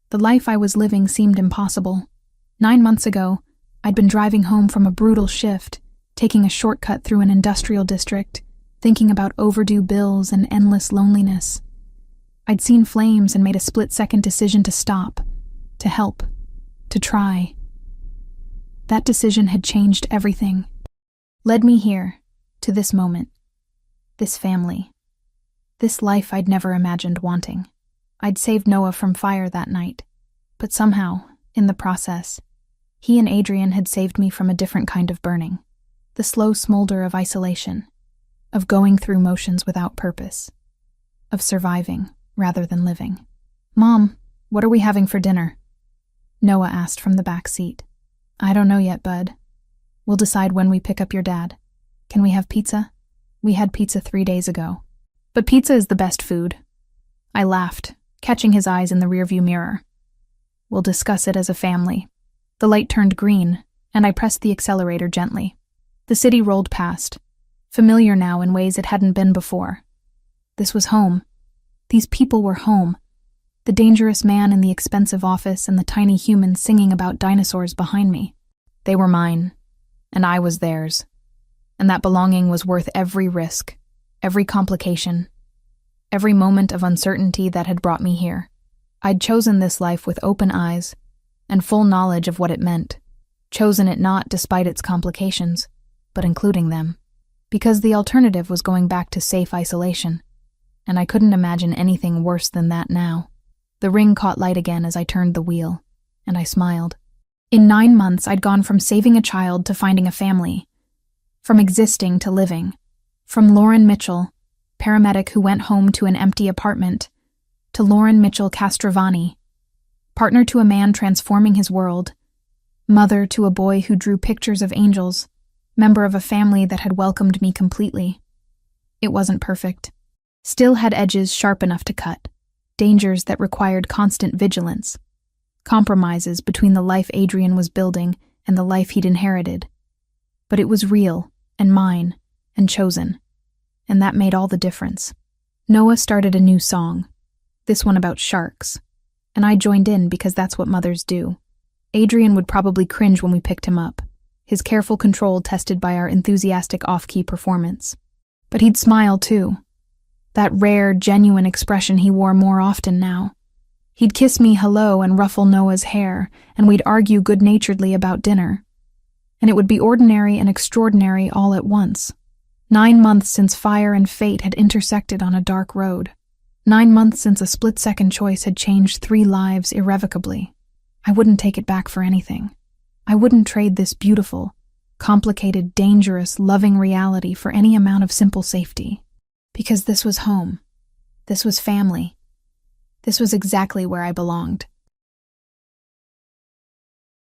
The life I was living seemed impossible. 9 months ago, I'd been driving home from a brutal shift, taking a shortcut through an industrial district, thinking about overdue bills and endless loneliness. I'd seen flames and made a split-second decision to stop, to help, to try. That decision had changed everything. Led me here, to this moment, this family, this life I'd never imagined wanting. I'd saved Noah from fire that night, but somehow, in the process, he and Adrian had saved me from a different kind of burning, the slow smolder of isolation, of going through motions without purpose, of surviving rather than living. "Mom, what are we having for dinner?" Noah asked from the back seat. "I don't know yet, bud. We'll decide when we pick up your dad. Can we have pizza? We had pizza 3 days ago. But pizza is the best food." I laughed, catching his eyes in the rearview mirror. "We'll discuss it as a family." The light turned green, and I pressed the accelerator gently. The city rolled past, familiar now in ways it hadn't been before. This was home. These people were home. The dangerous man in the expensive office and the tiny human singing about dinosaurs behind me. They were mine, and I was theirs. And that belonging was worth every risk, every complication, every moment of uncertainty that had brought me here. I'd chosen this life with open eyes and full knowledge of what it meant. chosen it not despite its complications, but including them, because the alternative was going back to safe isolation, and I couldn't imagine anything worse than that now. The ring caught light again as I turned the wheel, and I smiled. In 9 months, I'd gone from saving a child to finding a family, from existing to living, from Lauren Mitchell, paramedic who went home to an empty apartment, to Lauren Mitchell Castrovani, partner to a man transforming his world, mother to a boy who drew pictures of angels, member of a family that had welcomed me completely. It wasn't perfect. Still had edges sharp enough to cut, dangers that required constant vigilance, compromises between the life Adrian was building and the life he'd inherited. But it was real, and mine, and chosen, and that made all the difference. Noah started a new song, this one about sharks, and I joined in because that's what mothers do. Adrian would probably cringe when we picked him up, his careful control tested by our enthusiastic off-key performance. But he'd smile too, that rare, genuine expression he wore more often now. He'd kiss me hello and ruffle Noah's hair, and we'd argue good-naturedly about dinner. And it would be ordinary and extraordinary all at once. 9 months since fire and fate had intersected on a dark road. 9 months since a split-second choice had changed 3 lives irrevocably. I wouldn't take it back for anything. I wouldn't trade this beautiful, complicated, dangerous, loving reality for any amount of simple safety. Because this was home. This was family. This was exactly where I belonged.